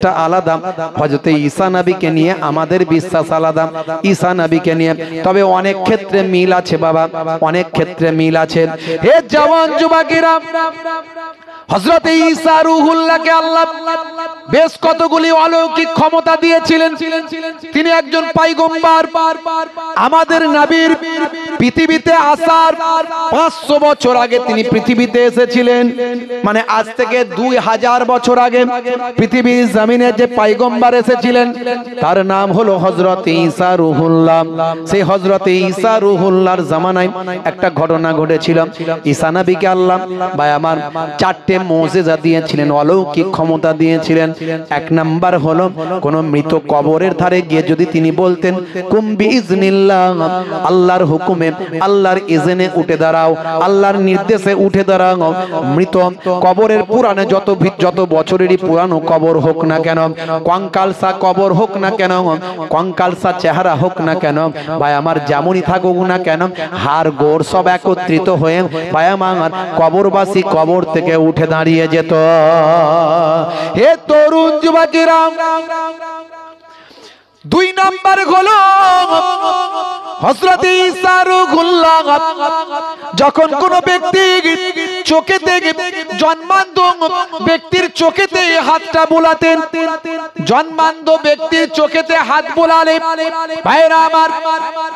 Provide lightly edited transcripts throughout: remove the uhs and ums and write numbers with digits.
আলাদা, হযরত ঈসা নবীকে নিয়ে আমাদের বিশ্বাস আলাদা, ঈসা নবীকে নিয়ে। তবে অনেক ক্ষেত্রে মিল আছে বাবা, অনেক ক্ষেত্রে মিল আছে। হে জওয়ান যুবকেরা, হযরত ঈসা রূহুল্লাহকে আল্লাহ বেশ কতগুলি অলৌকিক ক্ষমতা দিয়েছিলেন। তিনি একজন পয়গম্বর। আমাদের নবীর পৃথিবীতে আসার 500 বছর আগে তিনি পৃথিবীতে এসেছিলেন। মানে আজ থেকে 2000 বছর আগে পৃথিবীর জমিনে যে পয়গম্বর এসেছিলেন তার নাম হলো হযরত ঈসা রূহুল্লাহ। সেই হযরত ঈসা রূহুল্লাহর জামানায় একটা ঘটনা ঘটেছিল। ঈসা নবীকে আল্লাহ ভাই আমার 4টে মুজিজা দিয়েছিলেন, অলৌকিক ক্ষমতা দিয়েছিলেন। এক নাম্বার হলো কোন মৃত কবরের ধারে গিয়ে যদি তিনি বলতেন কুম বিইজনিল্লাহ, আল্লাহর হুকুমে, আল্লাহর ইজনে উঠে দাঁড়াও, আল্লাহর নির্দেশে উঠে দাঁড়াও, মৃত কবরের পুরানো যত বছরেরই পুরানো কবর হোক না কেন, কঙ্কালসা কবর হোক না কেন, কঙ্কালসা চেহারা হোক না কেন, ভাই আমার যেমনই থাকুক না কেন, হাড় গোড় সব একত্রিত হয়ে ভাই আমার কবরবাসী কবর থেকে উঠে দাঁড়িয়ে যেত। হে তরুণ যুবকেরা, 2 নাম্বার হলো হযরত ঈসা রূহুল্লাহ যখন কোন ব্যক্তি চোখেতে জন্মান্ধ ব্যক্তির চোখেতে হাতটা বোলাতেন, জন্মান্ধ ব্যক্তির চোখেতে হাত বোলালে ভাইরা আমার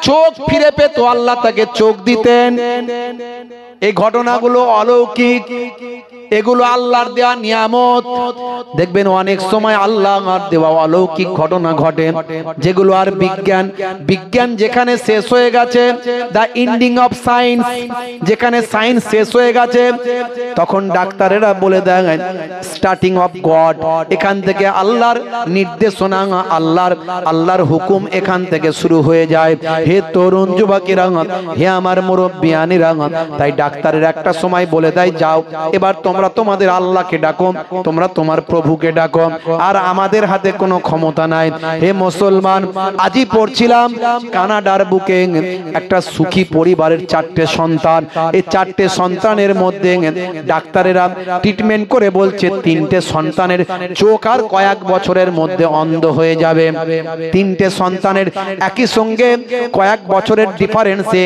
চোখ ফিরে পেত, আল্লাহ তাকে চোখ দিতেন। এই ঘটনাগুলো অলৌকিক, এগুলো আল্লাহর দেওয়া নিয়ামত। দেখবেন অনেক সময় আল্লাহর দেওয়া অলৌকিক ঘটনা ঘটে যেগুলো আর বিজ্ঞান যেখানে শেষ হয়ে গেছে, দা এন্ডিং অফ সায়েন্স, যেখানে সায়েন্স শেষ হয়ে গেছে তখন ডাক্তারেরা বলে দেয় স্টার্টিং অফ গড। এখান থেকে আল্লাহর নির্দেশনা, আল্লাহর হুকুম এখান থেকে শুরু হয়ে যায়। হে তরুণ যুবকেরা, হে আমার মুরব্বিয়ানেরা, তাই ডাক্তারের একটা সময় বলে দেয় যাও এবার তোমরা তোমাদের আল্লাহকে ডাকো, তোমরা তোমার প্রভুকে ডাকো, আর আমাদের হাতে কোনো ক্ষমতা নাই। হে মুসলমান, আজই পড়ছিলাম কানাডার বুকে একটা সুখী পরিবারের 4টে সন্তান। এই 4টে সন্তানের মধ্যে ডাক্তারেরা ট্রিটমেন্ট করে বলছে 3টে সন্তানের চোখ আর কয়েক বছরের মধ্যে অন্ধ হয়ে যাবে। 3টে সন্তানের একই সঙ্গে কয়েক বছরের ডিফারেন্সে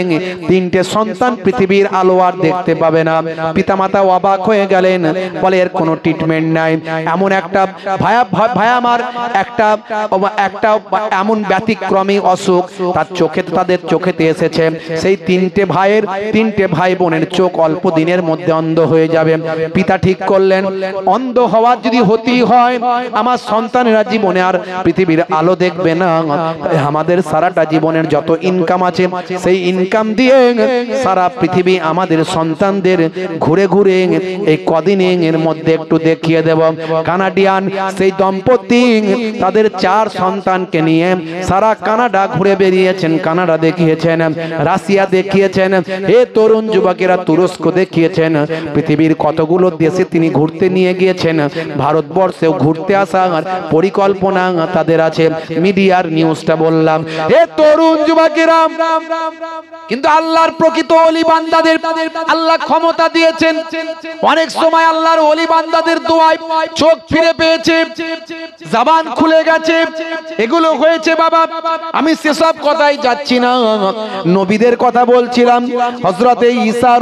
3টে সন্তান পৃথিবীর আলো আর দেখতে পাবে না। পিতামাতা অবাক হয়ে গেলেন, বলে এর কোনো ট্রিটমেন্ট নাই। এমন একটা ভাই আমার একটা এমন ব্যতিক্রমী অসুখ তাদের চোখেতে এসেছে। সেই 3টে ভাই বোনের চোখ অল্প দিনের মধ্যে অন্ধ হয়ে যাবে। পিতা ঠিক করলেন অন্ধ হওয়ার যদি হতেই হয় আমার সন্তানেরা জীবনে আর পৃথিবীর আলো দেখবে না, আমাদের সারাটা জীবনের যত ইনকাম আছে সেই ইনকাম দিয়ে সারা পৃথিবী আমাদের সন্তানদের ঘুরে ঘুরে এই কদিনের মধ্যে একটু দেখিয়ে দেব। কানাডিয়ান সেই দম্পতি তাদের 4 সন্তানকে নিয়ে সারা কানাডা ঘুরে বেরিয়েছেন। কানাডা দেখিয়েছেন, রাশিয়া দেখিয়েছেন, হে তরুণ যুবকেরা তুরস্ক দেখিয়েছেন, পৃথিবীর কতগুলো দেশে তিনি ঘুরতে নিয়ে গিয়েছেন। ভারতবর্ষেও ঘুরতে আসার পরিকল্পনা তাদের আছে। মিডিয়ার নিউজটা বললাম। হে তরুণ যুবকেরা, কিন্তু আল্লাহর প্রকৃত ওলি বান্দাদের আল্লাহ ক্ষমতা দিয়েছেন। অনেক সময় আল্লাহর ওলি বান্দাদের দোয়ায় চোখ ফিরে পেয়েছে, জবান খুলে গেছে, এগুলো হয়েছে বাবা। আমি সেসব কথাই যাচ্ছি না, নবীদের কথা বলছিলাম। হযরতে ঈসা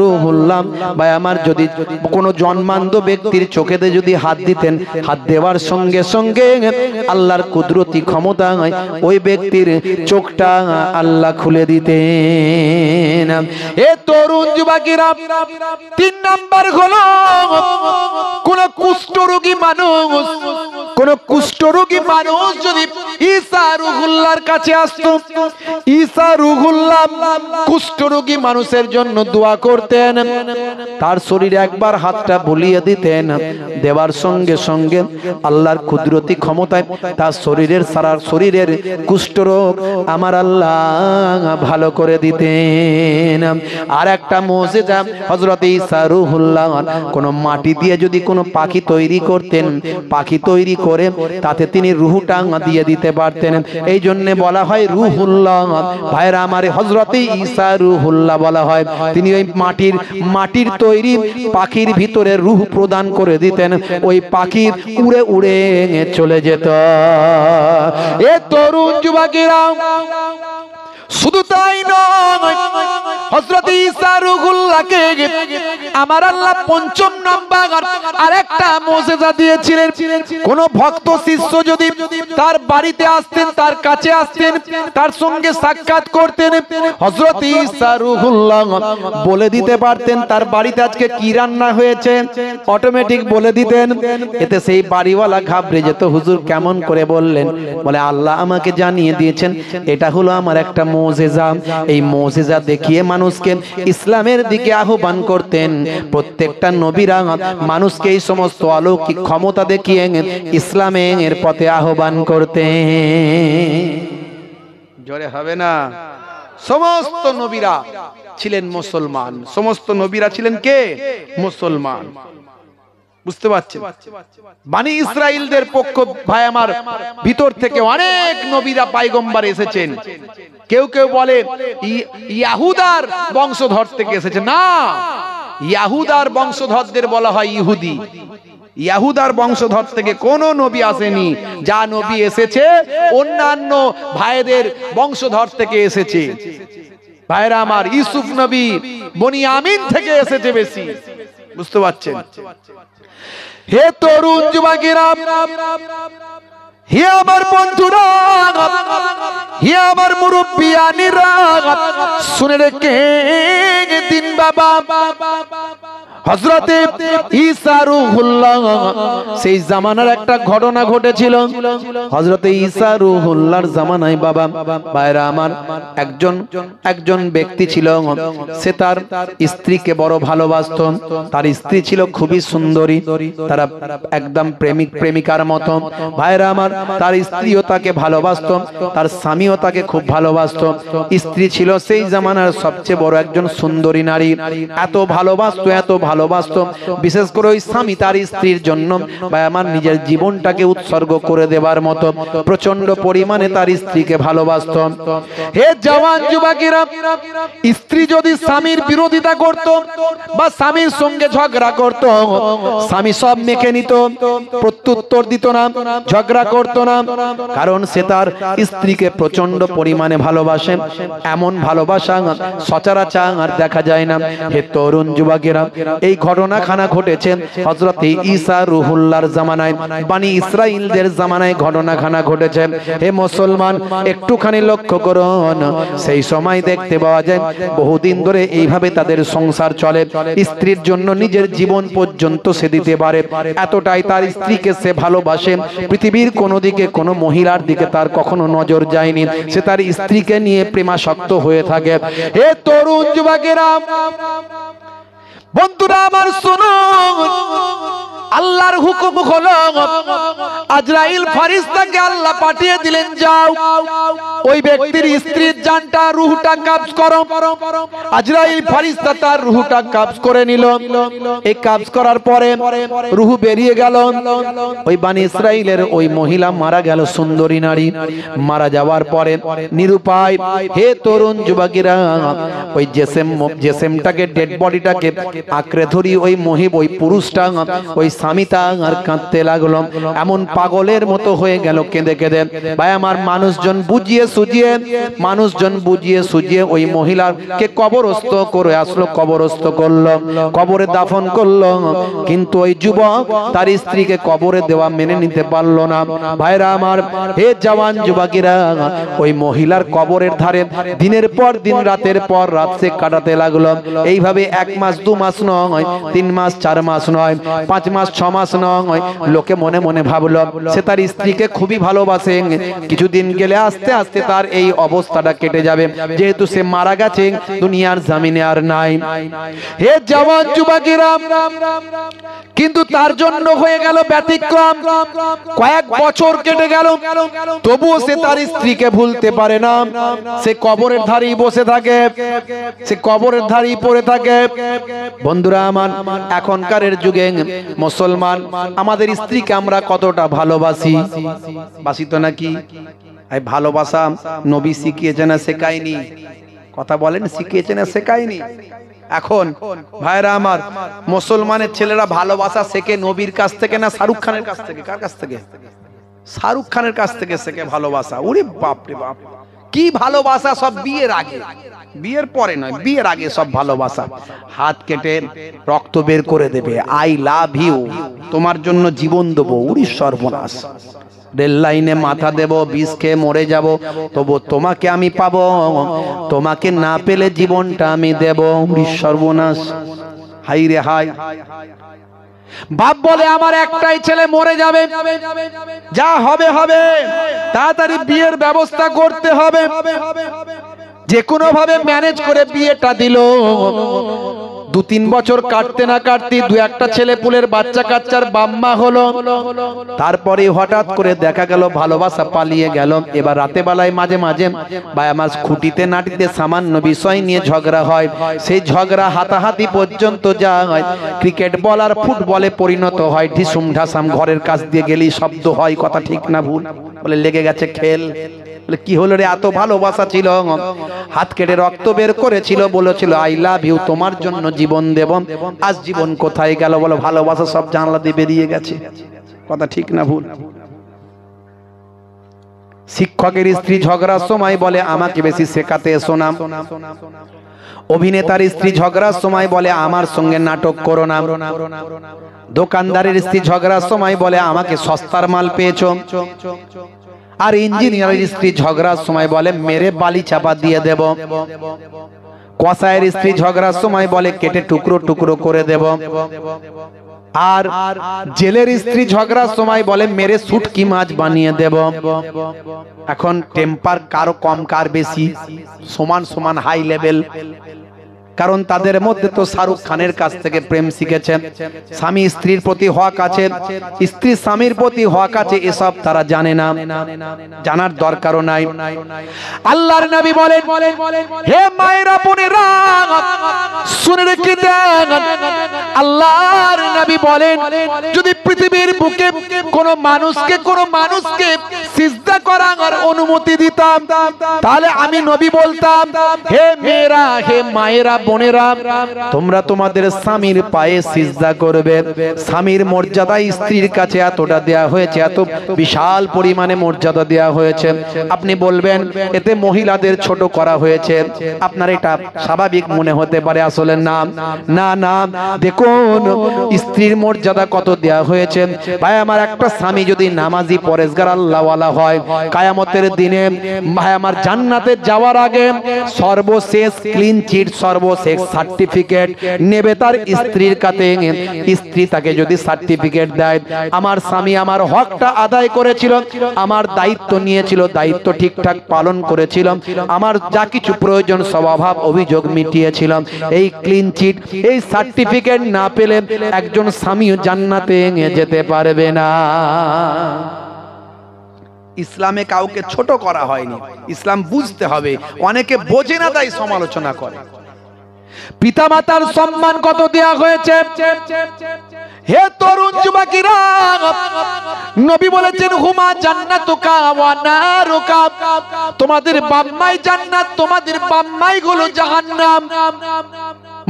রূহুল্লাহ ভাই আমার যদি কোনো জন্মান্ধ ব্যক্তির চোখেতে যদি হাত দিতেন, হাত দেওয়ার সঙ্গে সঙ্গে আল্লাহর কুদরতি ক্ষমতা ওই ব্যক্তির চোখটা আল্লাহ খুলে দিতেন। এ তরুণ যুবকেরা, 3 নাম্বার হলো কোন কুষ্ঠরোগী মানুষ যদি ঈসা রূহুল্লাহর কাছে আসতো, ঈসা রূহুল্লাহ কুষ্ঠরোগী মানুষের জন্য দোয়া করতেন। তার শরীরে একবার হাতটা বুলিয়ে দিতেন, দেওয়ার সঙ্গে সঙ্গে আল্লাহর কুদরতি ক্ষমতায় তার সারা শরীরের কুষ্ঠরোগ আমার আল্লাহ ভালো করে দিতেন। আর একটা মুজিজা, হযরত ঈসা রূহুল্লাহ কোন মাটি দিয়ে যদি কোনো পাখি তৈরি করতেন, পাখি তৈরি করে তাতে তিনি রুহটা দিয়ে দিতে পারতেন। এই জন্য বলা হয় রুহুল্লাহ। ভাইরা আমার, হযরতে ঈসা রুহুল্লাহ বলা হয়। তিনি ওই মাটির তৈরি পাখির ভিতরে রূহ প্রদান করে দিতেন, ওই পাখি উড়ে উড়ে চলে যেত। এ তরুণ যুবকেরা, শুধু তাই নয়, হযরত ঈসা রুহুল্লাহকে আমার আল্লাহ পঞ্চম নাম্বার আরেকটা মুজিজা দিয়েছিলেন। কোন ভক্ত শিষ্য যদি তার বাড়িতে আসতেন, তার কাছে আসতেন, তার সঙ্গে সাক্ষাৎ করতেন, হযরত ঈসা রুহুল্লাহ বলে দিতে পারতেন তার বাড়িতে আজকে কি রান্না হয়েছে, অটোমেটিক বলে দিতেন। এতে সেই বাড়িওয়ালা ঘাবড়ে যেত, হুজুর কেমন করে বললেন? বলে আল্লাহ আমাকে জানিয়ে দিয়েছেন, এটা হলো আমার একটা মুজিজা। এই মুজিজা দেখিয়ে মানুষকে ইসলামের দিকে আহ্বান করতেন। প্রত্যেকটা নবীরা মানুষকে এই সমস্ত অলৌকিক ক্ষমতা দেখিয়ে ইসলামের পথে আহ্বান করতেন। জোরে হবে না? সমস্ত নবীরা ছিলেন মুসলমান। সমস্ত নবীরা ছিলেন কে? মুসলমান। বুঝতে পারছেন? বনি ইসরাইলদের পক্ষ, ভাই আমার, ভিতর থেকে অনেক নবীরা পয়গম্বর এসেছেন। কেউ কেউ বলে ইয়াহুদার বংশধর থেকে এসেছে। না, ইয়াহুদার বংশধরদের বলা হয় ইহুদি। ইয়াহুদার বংশধর থেকে কোন নবী আসেনি। যা নবী এসেছে অন্যান্য ভাইদের বংশধর থেকে এসেছে। ভাইরা আমার, ইউসুফ নবী বনিয়ামিন থেকে এসেছে বেশি। বুঝতে পারছেন? হে তরুণ যুবকেরা, হে আমার বন্ধুরা, হে আমার মুরব্বিয়ানিরা, শুনে রেখে দিন বাবা, হযরতে ঈসা রুহুল্লাহ সেই জামানার একটা ঘটনা ঘটেছিল। হযরতে ঈসা রুহুল্লাহর জামানায় বাবা ভাইরা আমার, একজন ব্যক্তি ছিল, সে তার স্ত্রীকে বড় ভালোবাসত। তার স্ত্রী ছিল খুবই সুন্দরী, তারা একদম প্রেমিক প্রেমিকার মতো। ভাইরা আমার, তার স্ত্রীও তাকে ভালোবাসত, তার স্বামীও তাকে খুব ভালোবাসত। স্ত্রী ছিল সেই জামানার সবচেয়ে বড় একজন সুন্দরী নারী। এত ভালোবাসত, এত ভালোবাসত, বিশেষ করে ওই স্বামী তার স্ত্রীর জন্য ভাই আমার নিজের জীবনটাকে উৎসর্গ করে দেবার মতো প্রচন্ড পরিমাণে তার স্ত্রীকে ভালোবাসত। হে জওয়ান যুবকেরা, স্ত্রী যদি স্বামীর বিরোধিতা করত বা স্বামীর সঙ্গে ঝগড়া করত, স্বামী সব মেখে নিত, প্রত্যুত্তর দিত না, ঝগড়া করত না, কারণ সে তার স্ত্রীকে প্রচন্ড পরিমাণে ভালোবাসে। এমন ভালোবাসা সচরাচর দেখা যায় না। হে তরুণ যুবকেরা, এই ঘটনাখানা ঘটেছে হযরতে ঈসা রুহুল্লাহর জামানায়, বনি ইসরাইলদের জামানায় ঘটনাখানা ঘটেছে। হে মুসলমান, একটুখানি লক্ষ্য করুন, সেই সময় দেখতে পাওয়া যায় বহুদিন ধরে এইভাবে তাদের সংসার চলে। স্ত্রীর জন্য নিজের জীবন পর্যন্ত সে দিতে পারে, এতটাই তার স্ত্রীকে সে ভালোবাসে। পৃথিবীর কোনো দিকে কোনো মহিলার দিকে তার কখনো নজর যায়নি, সে তার স্ত্রীকে নিয়ে প্রেমাসক্ত হয়ে থাকে। হে তরুণ যুবকেরা, বন্ধুরা আমার, শুনুন, আল্লাহর হুকুম হলো আজরাইল ফেরেশতাকে আল্লাহ পাঠিয়ে দিলেন, যাও ওই ব্যক্তির স্ত্রীর জানটা, রূহটা কবজ করো। আজরাইল ফেরেশতা তার রূহটা কবজ করে নিল। এই কবজ করার পরে রূহ বেরিয়ে গেল। ওই বনি ইসরাইলের ওই মহিলা মারা গেল, সুন্দরী নারী মারা যাওয়ার পরে নিরুপায়, হে তরুণ যুবকেরা, ওই জেসেমটাকে, ডেড বডিটাকে আঁকড়ে ধরি ওই পুরুষটা, ওই স্বামীটা আর কাঁদতে লাগলো, এমন পাগলের মতো হয়ে গেল কেঁদে কেঁদে। ভাই আমার, মানুষজন বুঝিয়ে সুজিয়ে ওই মহিলাকে কবরস্থ করে আসলো, কবরস্থ করলো, কবরে দাফন করলো। কিন্তু ওই যুবক তার স্ত্রীকে কবরে দেওয়া মেনে নিতে পারলো না। ভাইরা আমার, হে জওয়ান যুবকেরা, ওই মহিলার কবরের ধারে দিনের পর দিন, রাতের পর রাত সে কাটাতে লাগলো। এইভাবে 1 মাস 2 মাস নয়, 3 মাস 4 মাস নয়, 5 মাস 6 মাস নয়। লোকে মনে মনে ভাবলো সে তার স্ত্রীকে খুবই ভালোবাসে। কিছুদিন গেলে আস্তে আস্তে তার এই অবস্থাটা কেটে যাবে, যেহেতু সে মারা গেছে, দুনিয়ার জমিনে আর নাই। হে জওয়ান যুবকেরা, কিন্তু তার জন্য হয়ে গেল ব্যতিক্রম। কয়েক বছর কেটে গেল, তবুও সে তার স্ত্রীকে ভুলতে পারে না। সে কবরের ধারেই বসে থাকে, সে কবরের ধারেই পড়ে থাকে। বন্ধুরা আমার, এখনকার যুগে মুসলমান আমাদের স্ত্রীকে আমরা কতটা ভালোবাসি, বাসি তো নাকি? এই ভালোবাসা নবী শিখিয়েছে না শেখায়নি? কথা বলেন, শিখিয়েছে না শেখায়নি? এখন ভাইরা আমার, মুসলমানের ছেলেরা ভালোবাসা শেখে নবীর কাছ থেকে না শাহরুখ খানের কাছ থেকে? কার কাছ থেকে? শাহরুখ খানের কাছ থেকে শেখে ভালোবাসা। ওরে বাপ রে বাপ, কি ভালোবাসা! সব বিয়ের আগে, বিয়ের পরে নয়, বিয়ের আগে সব ভালোবাসা। হাত কেটে রক্ত বের করে দেবে, আই লাভ ইউ, তোমার জন্য জীবন দেবো। উড়ি সর্বনাশ! রেল লাইনে মাথা দেব, বিষ খেয়ে মরে যাব, তবু তোমাকে আমি পাবো, তোমাকে না পেলে জীবনটা আমি দেব। উড়ি সর্বনাশ! হাই রে হাই! বাপ বলে আমার একটাই ছেলে মরে যাবে, যা হবে হবে, তাড়াতাড়ি বিয়ের ব্যবস্থা করতে হবে। যে কোনো ভাবে ম্যানেজ করে বিয়েটা দিল। 2-3 বছর কাটতে না কাটতে দু একটা ছেলে পুলের বাচ্চা কাচ্চার বাম্মা হলো। তারপরে হঠাৎ করে দেখা গেল ভালোবাসা পালিয়ে গেল। এবার রাতে বেলায় মাঝে মাঝে বা আমার খুঁটিতে নাটিতে সামান্য বিষয় নিয়ে ঝগড়া হয়। সেই ঝগড়া হাতাহাতি পর্যন্ত যায়, ক্রিকেট বল আর ফুটবলে পরিণত হয়। ঢিসুম ঢাসাম, ঘরের কাছ দিয়ে গেলেই শব্দ হয়। কথা ঠিক না ভুল? বলে লেগে গেছে খেল। বলে কি হলো রে? এত ভালোবাসা ছিল, হাত কেটে রক্ত বের করেছিল, বলেছিল আই লাভ ইউ, তোমার জন্য জীবন দেব। আজ জীবন কোথায় গেল? বলো ভালোবাসা সব জানলা দিয়ে বেরিয়ে গেছে। কথা ঠিক না ভুল? শিক্ষকের স্ত্রী ঝগড়ার সময় বলে আমাকে বেশি শেখাতে এসো না। অভিনেতার স্ত্রী ঝগড়ার সময় বলে আমার সঙ্গে নাটক করো না। দোকানদারের স্ত্রী ঝগড়ার সময় বলে আমাকে সস্তার মাল পেয়েছো। আর ইঞ্জিনিয়ারের স্ত্রী ঝগড়ার সময় বলে মেরে বালি চাপা দিয়ে দেব। কসাইয়ের স্ত্রী ঝগড়ার সময় বলে কেটে টুকরো টুকরো করে দেব। আর জেলের স্ত্রী ঝগড়ার সময় বলে মেরে শুটকি মাছ বানিয়ে দেব। এখন টেম্পার কারো কম কার বেশি? সমান সমান হাই লেভেল। কারণ তাদের মধ্যে তো শাহরুখ খানের কাছ থেকে প্রেম শিখেছেন। স্বামী স্ত্রীর প্রতি হক আছে, স্ত্রী স্বামীর প্রতি হক আছে, এসব তারা জানে না, জানার দরকারও নাই। আল্লাহর নবী বলেন, হে মায়েরা বোনেরা শুনে রেখে দেন, আল্লাহর নবী বলেন যদি পৃথিবীর বুকে কোন মানুষকে সিজদা করার অনুমতি দিতাম, তাহলে আমি নবী বলতাম হে মেয়েরা, হে মায়েরা বোনেরা, তোমরা তোমাদের স্বামীর পায়ে সিজদা করবে। স্বামীর মর্যাদা স্ত্রীর কাছে এতটা দেয়া হয়েছে, এত বিশাল পরিমাণে মর্যাদা দেয়া হয়েছে। আপনি বলবেন এতে মহিলাদের ছোট করা হয়েছে, আপনার এটা স্বাভাবিক মনে হতে পারে, আসলে না না না। দেখুন স্ত্রীর মর্যাদা কত দেয়া হয়েছে। ভাই আমার, একটা স্বামী যদি নামাজি পরেজগার আল্লাহওয়ালা হয়, কিয়ামতের দিনে ভাই আমার জান্নাতে যাওয়ার আগে সর্বশেষ ক্লিন চিট, সর্বশেষ সার্টিফিকেট নেবে তার স্ত্রীর কাছে। স্ত্রী তাকে যদি সার্টিফিকেট দেয়, আমার স্বামী আমার হকটা আদায় করেছিল, আমার দায়িত্ব নিয়েছিল, দায়িত্ব ঠিকঠাক পালন করেছিল, আমার যা কিছু প্রয়োজন সব অভাব অভিযোগ মিটিয়েছিল, এই ক্লিন চিট, এই সার্টিফিকেট না পেলে একজন স্বামী জান্নাতে যেতে পারবে না। ইসলামে কাউকে ছোট করা হয়নি, ইসলাম বুঝতে হবে। অনেকে বোঝে না তাই সমালোচনা করে। পিতামাতার সম্মান কত দেয়া হয়েছে। হে তরুণ যুবকেরা, নবী বলেছেন হুমা জান্নাতুকা ওয়া নারুকা, তোমাদের বাম্মাই জান্নাত, তোমাদের বাম্মাই হলো জাহান্নাম।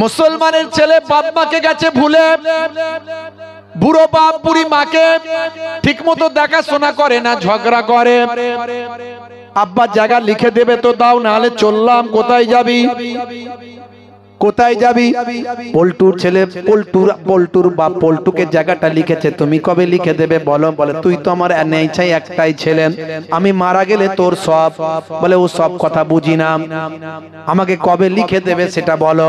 মুসলমানের ছেলে বাম্মাকে গেছে ভুলে, বুড়ো বাপ বুড়ি মাকে ঠিক মতো দেখাশোনা করে না, ঝগড়া করে। আব্বা জায়গা লিখে দেবে তো দাও, নাহলে চললাম, কোথায় যাবি? কোথায় যাবি? পল্টুর ছেলে পল্টুর বা পল্টুকে জায়গাটা লিখেছে, তুমি কবে লিখে দেবে বলো। বলে তুই তো আমার নেইছাই একটাই ছেলে, আমি মারা গেলে তোর সব। বলে ও সব কথা বুঝি না, আমাকে কবে লিখে দেবে সেটা বলো।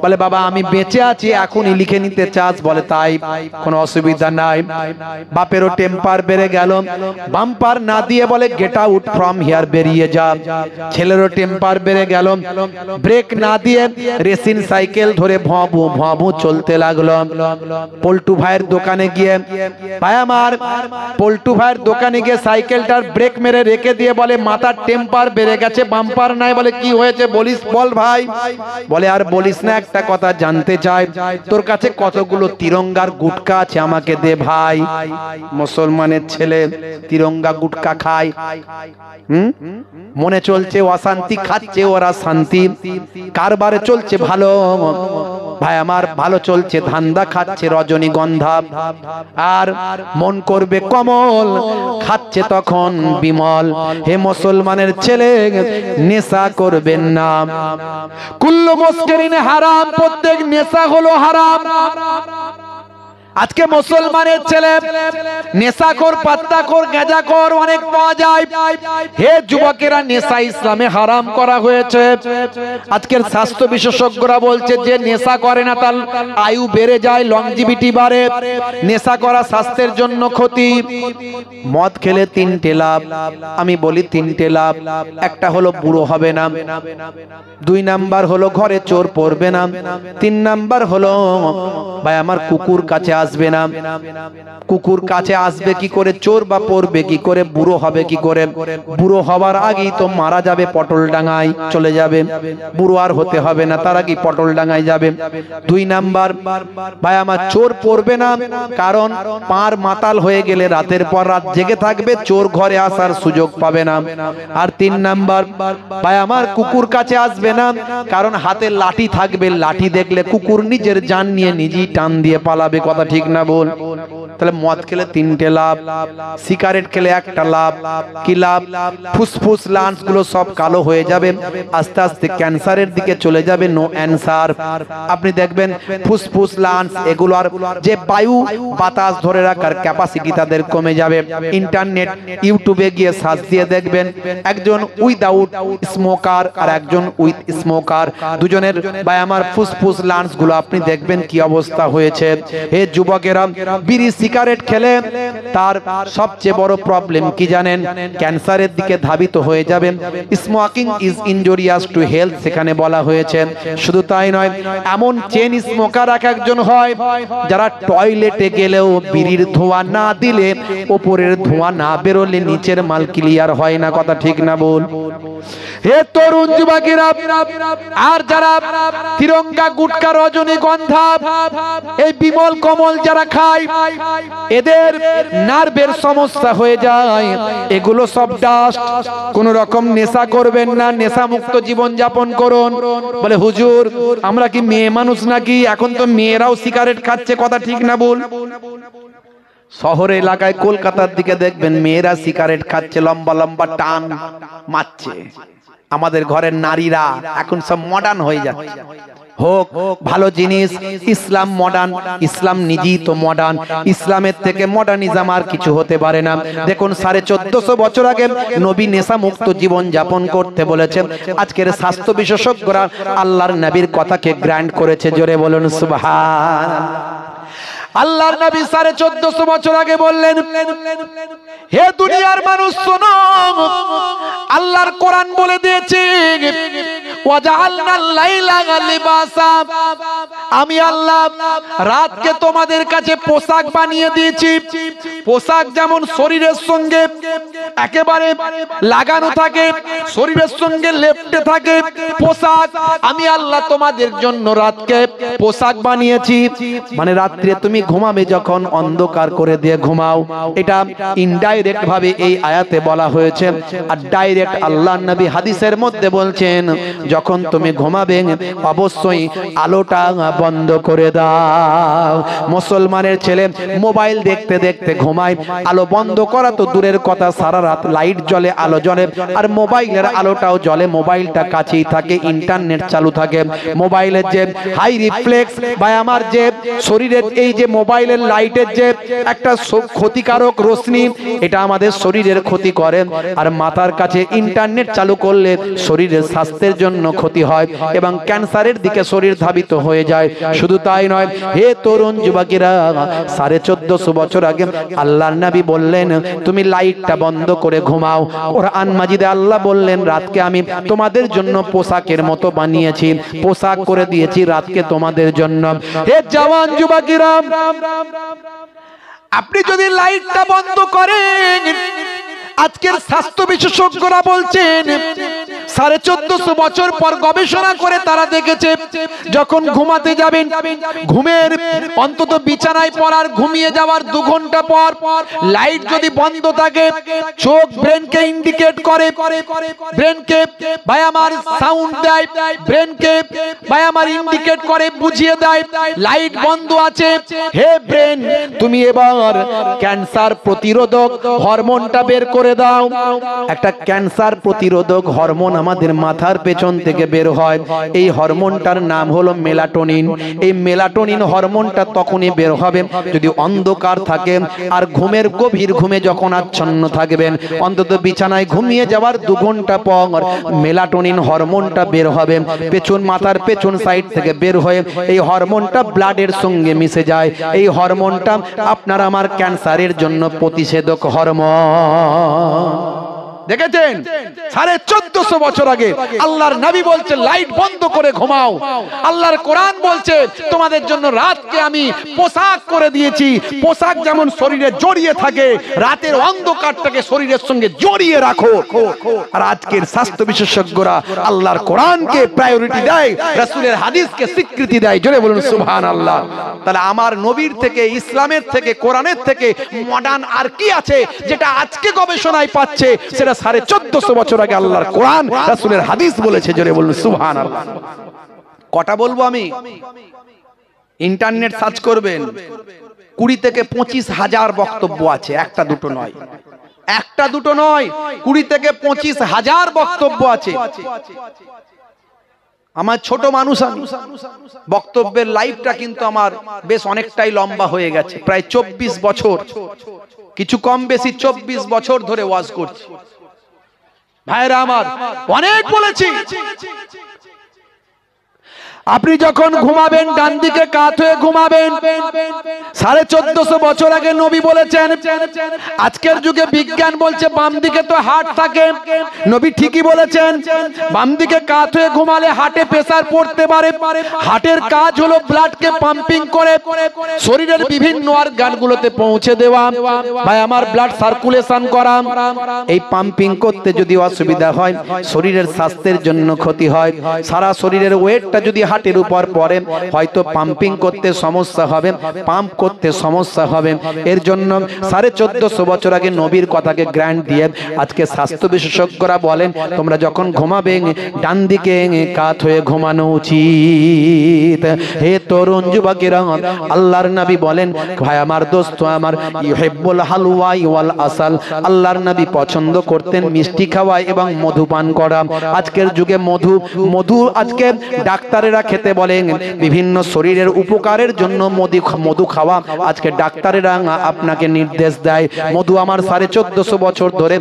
বলে বাবা আমি বেঁচে আছি, এখনই লিখে নিতে চাস? বলে তাই, কোনো অসুবিধা নাই। বাপেরও টেম্পার বেড়ে গেল, বাম্পার না দিয়ে বলে গেট আউট ফ্রম হিয়ার, বেরিয়ে যা। ছেলেরও টেম্পার বেড়ে গেল, ব্রেক না দিয়ে রেসিন সাইকেল ধরে ভাবু ভাবু চলতে লাগলো। পল্টু ভাইয়ের দোকানে গিয়ে, ভাই আমার পল্টু ভাইয়ের দোকানে গিয়ে সাইকেলটার ব্রেক মেরে রেখে দিয়ে বলে মাথার টেম্পার বেড়ে গেছে, বাম্পার নাই। বলে কি হয়েছে বলিস, বল ভাই। বলে আর বলিস না, একটা কথা জানতে চাই, তোর কাছে কতগুলো তিরঙ্গার গুটকা আছে আমাকে দে ভাই। মুসলমানের ছেলে তিরঙ্গা গুটকা খায়, মনে চলছে অশান্তি, খাচ্ছে ওরা শান্তি, কারবারে চলছে ভালো। ভাই আমার ভালো চলছে, ধান্দা খাচ্ছে রজনীগন্ধা, আর মন করবে কমল, খাচ্ছে তখন বিমল। হে মুসলমানের ছেলে, নেশা করবেন না। কুল্লু মুস্কিরিন হারাম, প্রত্যেক নেশা হলো হারাম। আজকে মুসলমানের ছেলে নেশাখোর, পাত্তাখোর, গাঁজাখোর অনেক পাওয়া যায়। হে যুবকেরা, নেশা ইসলামে হারাম করা হয়েছে। আজকের স্বাস্থ্য বিশেষজ্ঞরা বলছে যে নেশা করে না তার আয়ু বেড়ে যায়, লংজিভিটি বাড়ে। নেশা করা স্বাস্থ্যের জন্য ক্ষতি। মদ খেলে তিনটে লাভ, আমি বলি তিনটে লাভ। একটা হলো বুড়ো হবে না, 2 নাম্বার হলো ঘরে চোর পড়বে না, 3 নাম্বার হলো ভাই আমার কুকুর কাছে আসবে না। কুকুর কাছে আসবে কি করে, চোর বা পড়বে কি করে, বুড়ো হবে কি করে? বুড়ো হবার আগেই তো মারা যাবে, পটল ডাঙায় চলে যাবে, বুড়ো আর হতে হবে না, তার আগেই পটল ডাঙায় যাবে। 2 নাম্বার ভাই আমার চোর পড়বে না, কারণ পার মাতাল হয়ে গেলে রাতের পর রাত জেগে থাকবে, চোর ঘরে আসার সুযোগ পাবে না। আর 3 নাম্বার ভাই আমার কুকুর কাছে আসবে না, কারণ হাতে লাঠি থাকবে, লাঠি দেখলে কুকুর নিজের জান নিয়ে নিজেই টান দিয়ে পালাবে। কথা ঠিক না বল? তাহলে মদ খেলে 3টে লাভ, সিগারেট খেলে 1টা লাভ। কি লাভ? ফুসফুস লাংস গুলো সব কালো হয়ে যাবে, আস্তে আস্তে ক্যান্সারের দিকে চলে যাবে। No answer. আপনি দেখবেন ফুসফুস লাংস এগুলো আর যে বায়ু বাতাস ধরে রাখার ক্যাপাসিটি তাদের কমে যাবে। ইন্টারনেট ইউটিউবে গিয়ে সার্চ দিয়ে দেখবেন একজন উইদাউট স্মোকার আর একজন উইথ স্মোকার, দুজনের ভাই আমার ফুসফুস লাংস গুলো আপনি দেখবেন কি অবস্থা হয়েছে। হে যুবকেরা, বিড়ি সিগারেট খেলে তার সবচেয়ে বড় প্রবলেম কি জানেন? ক্যান্সারের দিকে ধাবিত হয়ে যাবেন। Smoking is injurious to health সেখানে বলা হয়েছে। শুধু তাই নয়, এমন চেন স্মোকার একজন হয় যারা টয়লেটে গেলেও বিড়ির ধোঁয়া না দিলে, উপরের ধোঁয়া না বেরোলে নিচের মাল ক্লিয়ার হয় না। কথা ঠিক না বল? হে তরুণ যুবকেরা, আর যারা তিরঙ্গা গুটকা রজনীগন্ধা এই বিমল কমল যারা খায়, এদের নার্ভের সমস্যা হয়ে যায়। এগুলো সব ডাস্ট। কোন রকম নেশা করবেন না, নেশা মুক্ত জীবন যাপন করুন। বলে হুজুর আমরা কি মেয়ে মানুষ নাকি? এখন তো মেয়েরাও সিগারেট খাচ্ছে। কথা ঠিক না বল? শহর এলাকায় কলকাতার দিকে দেখবেন মেয়েরা সিগারেট খাচ্ছে, লম্বা লম্বা টান মারছে। আমাদের ঘরের নারীরা এখন সব মডার্ন হয়ে যাচ্ছে। হোক ভালো জিনিস, ইসলাম মডার্ন, ইসলাম নিজেই তো মডার্ন। ইসলামের থেকে মডার্নিজম আর কিছু হতে পারে না। দেখুন 1450 বছর আগে নবী নেশা মুক্ত জীবন যাপন করতে বলেছেন। আজকের স্বাস্থ্য বিশেষজ্ঞরা আল্লাহর নবীর কথাকে গ্র্যান্ড করেছে। জোরে বলুন সুবহানাল্লাহ। আল্লাহর নবী 1450 বছর আগে বললেন, হে দুনিয়ার মানুষ শোনো, আল্লাহর কোরআন বলে দিয়েছে ওয়াজআলনাল লাইলা লিবাসা, আমি আল্লাহ রাতকে তোমাদের কাছে পোশাক বানিয়ে দিয়েছি। পোশাক যেমন শরীরের সঙ্গে একেবারে লাগানো থাকে, শরীরের সঙ্গে লেপ্টে থাকে পোশাক, আমি আল্লাহ তোমাদের জন্য রাতকে পোশাক বানিয়েছি। মানে রাত্রে তুমি ঘুমাবে যখন অন্ধকার করে দিয়ে ঘুমাও। এটা ইনডাইরেক্ট ভাবে এই আয়াতে বলা হয়েছে। আর ডাইরেক্ট আল্লাহর নবী হাদিসের মধ্যে বলছেন, যখন তুমি ঘুমাবে অবশ্যই আলোটা বন্ধ করে দাও। মুসলমানের ছেলে মোবাইল দেখতে দেখতে ঘুমায়, আলো বন্ধ করা তো দূরের কথা, সারা সারা রাত লাইট জ্বলে, আলো জ্বলে, আর মোবাইলের আলোটাও জ্বলে, মোবাইলটা কাছেই থাকে, ইন্টারনেট চালু থাকে, মোবাইলের যে হাই রিফ্লেক্স বা আমার যে শরীরের এই যে মোবাইলের লাইটের যে একটা ক্ষতিকারক রশ্মি, এটা আমাদের শরীরের ক্ষতি করে। আর মাথার কাছে ইন্টারনেট চালু করলে শরীরের স্বাস্থ্যের জন্য ক্ষতি হয় এবং ক্যান্সারের দিকে শরীর ধাবিত হয়ে যায়। শুধু তাই নয়, হে তরুণ যুবকেরা, 1450 বছর আগে আল্লাহর নবী বললেন তুমি লাইটটা বন্ধ করে ঘুমাও। কোরআন মাজিদে আল্লাহ বললেন রাতকে আমি তোমাদের জন্য পোশাকের মতো বানিয়েছি, পোশাক করে দিয়েছি রাতকে তোমাদের জন্য। হে জওয়ান যুবকেরা, আপনি যদি লাইটটা বন্ধ করেন, আজকের স্বাস্থ্য বিশেষজ্ঞরা বলছেন 1450 বছর পর গবেষণা করে তারা দেখেছে যখন ঘুমাতে যাবেন, ঘুমের অন্তত বিছানায় পড়ার ঘুমিয়ে যাওয়ার 2 ঘন্টা পর লাইট যদি বন্ধ থাকে, চোখ ব্রেনকে ইন্ডিকেট করে, ব্রেনকে ভাই আমার সাউন্ড দেয়, ব্রেনকে ভাই আমার ইন্ডিকেট করে বুঝিয়ে দেয় লাইট বন্ধ আছে। হে ব্রেন, তুমি এবার ক্যান্সার প্রতিরোধক হরমোনটা বের করে দাও। একটা ক্যান্সার প্রতিরোধক হরমোন আমাদের মাথার পেছন থেকে বের হয়, এই হরমোনটার নাম হলো মেলাটোনিন। এই মেলাটোনিন হরমোনটা তখনই বের হবে যদি অন্ধকার থাকে, আর ঘুমের গভীর ঘুমে যখন আচ্ছন্ন থাকবেন, অন্তত বিছানায় ঘুমিয়ে যাওয়ার 2 ঘন্টা পর মেলাটোনিন হরমোনটা বের হবে পেছন, মাথার পেছন সাইড থেকে বের হয়ে এই হরমোনটা ব্লাডের সঙ্গে মিশে যায়। এই হরমোনটা আপনার আমার ক্যান্সারের জন্য প্রতিষেধক হরমোন। দেখেছেন 1450 বছর আগে আল্লাহর নবী বলছে লাইট বন্ধ করে ঘুমাও। আল্লাহর কোরআন বলছে তোমাদের জন্য রাতকে আমি পোশাক করে দিয়েছি। পোশাক যেমন শরীরে জড়িয়ে থাকে, রাতের অন্ধকারটাকে শরীরের সঙ্গে জড়িয়ে রাখো। আর আজকের স্বাস্থ্য বিশেষজ্ঞরা আল্লাহর কোরআনকে প্রায়োরিটি দেয়, রাসূলের হাদিসকে স্বীকৃতি দেয়। জোরে বলুন সুবহানাল্লাহ। তাহলে আমার নবীর থেকে, ইসলামের থেকে, কোরআনের থেকে মডার্ন আর কি আছে যেটা আজকে গবেষণায় পাচ্ছে? সেটা 1450 বছর আগে আল্লাহর কোরআন, রাসূলের হাদিস বলেছে। জোরে বলুন সুবহানাল্লাহ। কটা বলবো আমি? ইন্টারনেট সার্চ করবেন, 20 থেকে 25 হাজার বক্তব্য আছে, একটা দুটো নয়, একটা দুটো নয়, 20 থেকে 25 হাজার বক্তব্য আছে। আমার ছোট মানুষ, আমি বক্তব্যের লাইফটা কিন্তু আমার বেশ অনেকটাই লম্বা হয়ে গেছে, প্রায় 24 বছর, কিছু কম বেশি 24 বছর ধরে ওয়াজ করছি। ভাইরা আমার, অনেক বলেছি। আপনি যখন ঘুমাবেন ডান দিকে কাত হয়ে ঘুমাবেন। 1450 বছর আগে নবী বলেছেন। আজকের যুগে বিজ্ঞান বলছে বাম দিকে তো হার্ট থাকে, নবী ঠিকই বলেছেন। বাম দিকে কাত হয়ে ঘুমালে হার্টে প্রেসার পড়তে পারে। হার্টের কাজ হলো ব্লাডকে পাম্পিং করে শরীরের বিভিন্ন অর্গানগুলোতে পৌঁছে দেওয়া, ভাই আমার ব্লাড সার্কুলেশন করা। এই পাম্পিং করতে যদি অসুবিধা হয়, শরীরের স্বাস্থ্যের জন্য ক্ষতি হয়। সারা শরীরের ওয়েটটা যদি হার্টের উপর পড়ে, হয়তো পাম্পিং করতে সমস্যা হবে, পাম্প করতে সমস্যা হবে। এর জন্য 1450 বছর আগে নবীর কথাকে গ্র্যান্ড দিয়ে আজকে স্বাস্থ্য বিশেষজ্ঞরা বলেন তোমরা যখন ঘুমাবে ডান দিকে কাত হয়ে ঘুমানো উচিত। হে তরুণ যুবকেরা, আল্লাহর নবী বলেন, ভাই আমার দোস্ত আমার, ইউহিব্বুল হালওয়া ওয়াল আসাল, আল্লাহর নবী পছন্দ করতেন মিষ্টি খাওয়া এবং মধু পান করা। আজকের যুগে মধু আজকে ডাক্তারেরা খেতে বলেন, বিভিন্ন শরীরের উপকারের জন্য মধু খাওয়া আজকে ডাক্তারেরা আপনাকে নির্দেশ দেয়। মধু আমার 1450 বছর ধরে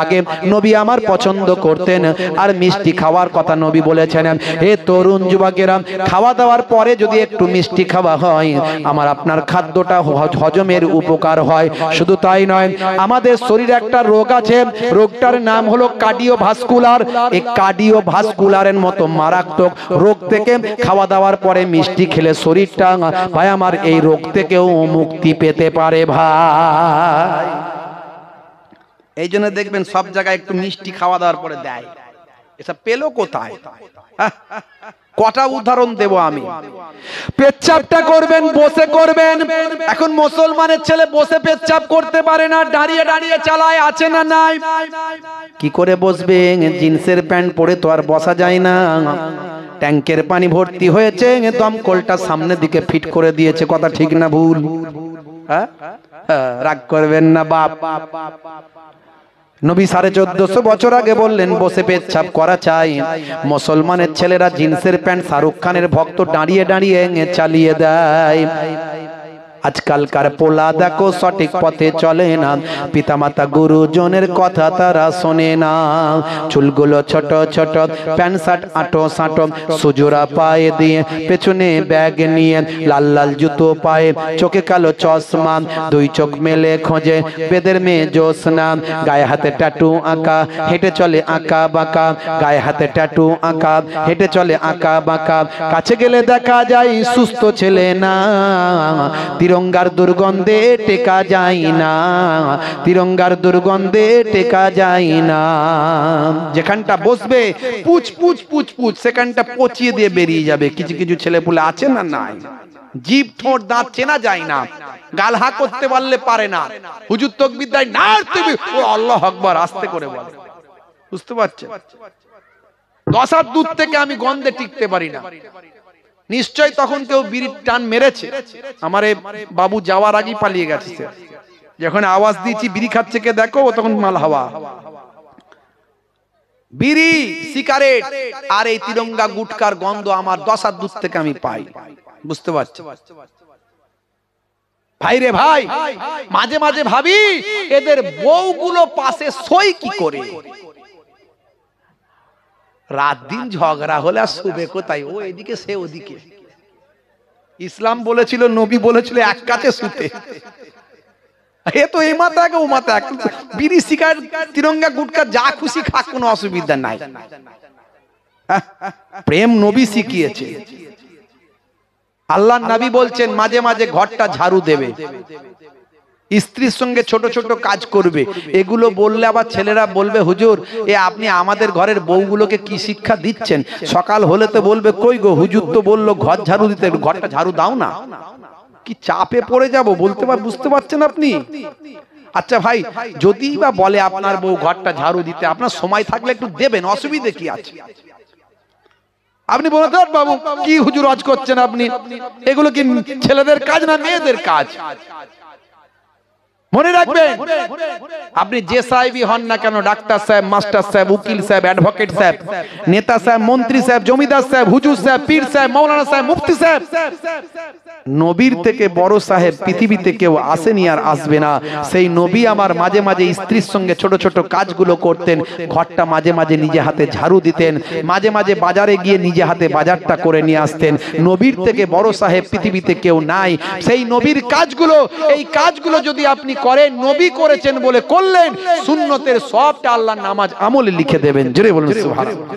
আগে নবী আমার পছন্দ করতেন, আর মিষ্টি খাওয়ার কথা নবী বলেছেন। হে তরুণ যুবকেরা, খাওয়া দাওয়ার পরে যদি একটু মিষ্টি খাওয়া হয়, আমার আপনার খাদ্যটা হজমের উপকার হয়। শুধু তাই নয়, আমাদের শরীরে একটা রোগ আছে, রোগটার নাম হলো কার্ডিওভাস্কুলার। এই কার্ডিওভাস্কুলারের মতো মারাত্মক রোগ থেকে খাওয়া দাওয়ার পরে মিষ্টি খেলে শরীরটা, ভাই আমার, এই রোগ থেকেও মুক্তি পেতে পারে ভাই। এই জন্য দেখবেন সব জায়গায় একটু মিষ্টি খাওয়া দাওয়ার পরে দেয়। এসব পেলো কোথায়? কটা উদাহরণ দেব আমি। পেচ্ছাপটা করবেন বসে করবেন। এখন মুসলমানের ছেলে বসে পেচ্ছাপ করতে পারে না, দাঁড়িয়ে দাঁড়িয়ে চালায়, আছে না নাই? কি করে বসবে? জিন্সের প্যান্ট পরে তো আর বসা যায় না। ট্যাঙ্কের পানি ভর্তি হয়েছে, দমকলটা সামনের দিকে ফিট করে দিয়েছে। কথা ঠিক না ভুল? রাগ করবেন না বাপ। নবী 1450 বছর আগে বললেন বসে পেচ্ছাপ করা চাই। মুসলমানের ছেলেরা জিন্সের প্যান্ট শাহরুখ খানের ভক্ত দাঁড়িয়ে দাঁড়িয়ে চালিয়ে দেয়। আজকালকার পোলা দেখো সঠিক পথে চলে না, পিতামাতা গুরুজনের কথা তারা শোনে না। চুলগুলো ছোট ছোট, প্যান্ট শার্ট আটো সাঁটো, সুজোরা পায়ে দিয়ে, পেছনে ব্যাগ নিয়ে, লাল লাল জুতো পায়ে, চোখে কালো চশমা, দুই চোখ মেলে খোঁজে বেদের মেয়ে জোসনা, গায়ে হাতে ট্যাটু আঁকা, হেঁটে চলে আঁকা বাঁকা, গায়ে হাতে ট্যাটু আঁকা, হেঁটে চলে আঁকা বাঁকা। কাছে গেলে দেখা যায় সুস্থ ছেলে না, তিরঙ্গার দুর্গন্ধে টেকা যায় না, তিরঙ্গার দুর্গন্ধে টেকা যায় না। যেখানটা বসবে পুচ পুচ পুচ পুচ, সেখানটা পচিয়ে দিয়ে বেরিয়ে যাবে। কিছু কিছু ছেলে পুলে আছে না, নাই, জিভ ঠোঁট দাঁত চেনা যায় না, গাল হা করতে পারলে পারে না। হুজুর তাকবীর দেয় না, তুমি ও আল্লাহু আকবার আস্তে করে বলে। বুঝতে পারছেন? 10 হাত দূর থেকে আমি গন্ধে টিকতে পারি না। নিশ্চয় তখন কেউ বিড়ির টান মেরেছে। আমার বাবু যাওয়ার আগেই পালিয়ে গেছে। যখন আওয়াজ দিয়েছি বিড়ি খাচ্ছে কে দেখো, ও তখন মাল হাওয়া। বিড়ি, সিগারেট আর এই তিরঙ্গা গুটকার গন্ধ আমার 10 হাত দূর থেকে আমি পাই। বুঝতে পারছি ভাই রে ভাই, মাঝে মাঝে ভাবি এদের বউগুলো পাশে সই কি করে। রাত দিন ঝগড়া হলে আর শুবে কোথায়, ও এদিকে সে ওদিকে। ইসলাম বলেছিল, নবী বলেছিল এক কাছে শুতে, এ তো এই মাথা ও মাথা। বিড়ি সিগারেট তিরঙ্গা গুটকা যা খুশি খাক, কোনো অসুবিধা নাই। প্রেম নবী শিখিয়েছে। আল্লাহর নবী বলছেন মাঝে মাঝে ঘরটা ঝাড়ু দেবে, স্ত্রীর সঙ্গে ছোট ছোট কাজ করবে। এগুলো বললে আবার ছেলেরা বলবে হুজুর এ আপনি আমাদের ঘরের বউগুলোকে কি শিক্ষা দিচ্ছেন। সকাল হলে তো বলবে কই গো হুজুর তো বললো ঘর ঝাড়ু দিতে, ঘরটা ঝাড়ু দাও না। কি চাপে পড়ে যাব বলতে বুঝতে পারছেন আপনি? আচ্ছা ভাই, যদি বা বলে আপনার বউ ঘরটা ঝাড়ু দিতে, আপনার সময় থাকলে একটু দেবেন, অসুবিধে কি আছে? আপনি বলতে বাবু কি হুজুর আজ করছেন আপনি, এগুলো কি ছেলেদের কাজ না মেয়েদের কাজ? মনে রাখবেন, আপনি যে সাহেবই হন না কেন, ডাক্তার সাহেব, মাস্টার সাহেব, উকিল সাহেব, অ্যাডভোকেট সাহেব, নেতা সাহেব, মন্ত্রী সাহেব, জমিদার সাহেব, হুজুর সাহেব, পীর সাহেব, মাওলানা সাহেব, মুফতি সাহেব, নবীর থেকে বড় সাহেব পৃথিবীতে কেউ আসেনি আর আসবে না। সেই নবী আমার মাঝে মাঝে স্ত্রীর সঙ্গে ছোট ছোট কাজগুলো করতেন, ঘরটা মাঝে মাঝে নিজে হাতে ঝাড়ু দিতেন, মাঝে মাঝে বাজারে গিয়ে নিজে হাতে বাজারটা করে নিয়ে আসতেন। নবীর থেকে বড় সাহেব পৃথিবীতে কেউ নাই। সেই নবীর কাজগুলো, এই কাজগুলো যদি আপনি করেন, নবী করেছেন বলে করলেন, সুন্নতের সবটা আল্লাহর নামাজ আমলে লিখে দেবেন। জোরে বলুন সুবহানাল্লাহ।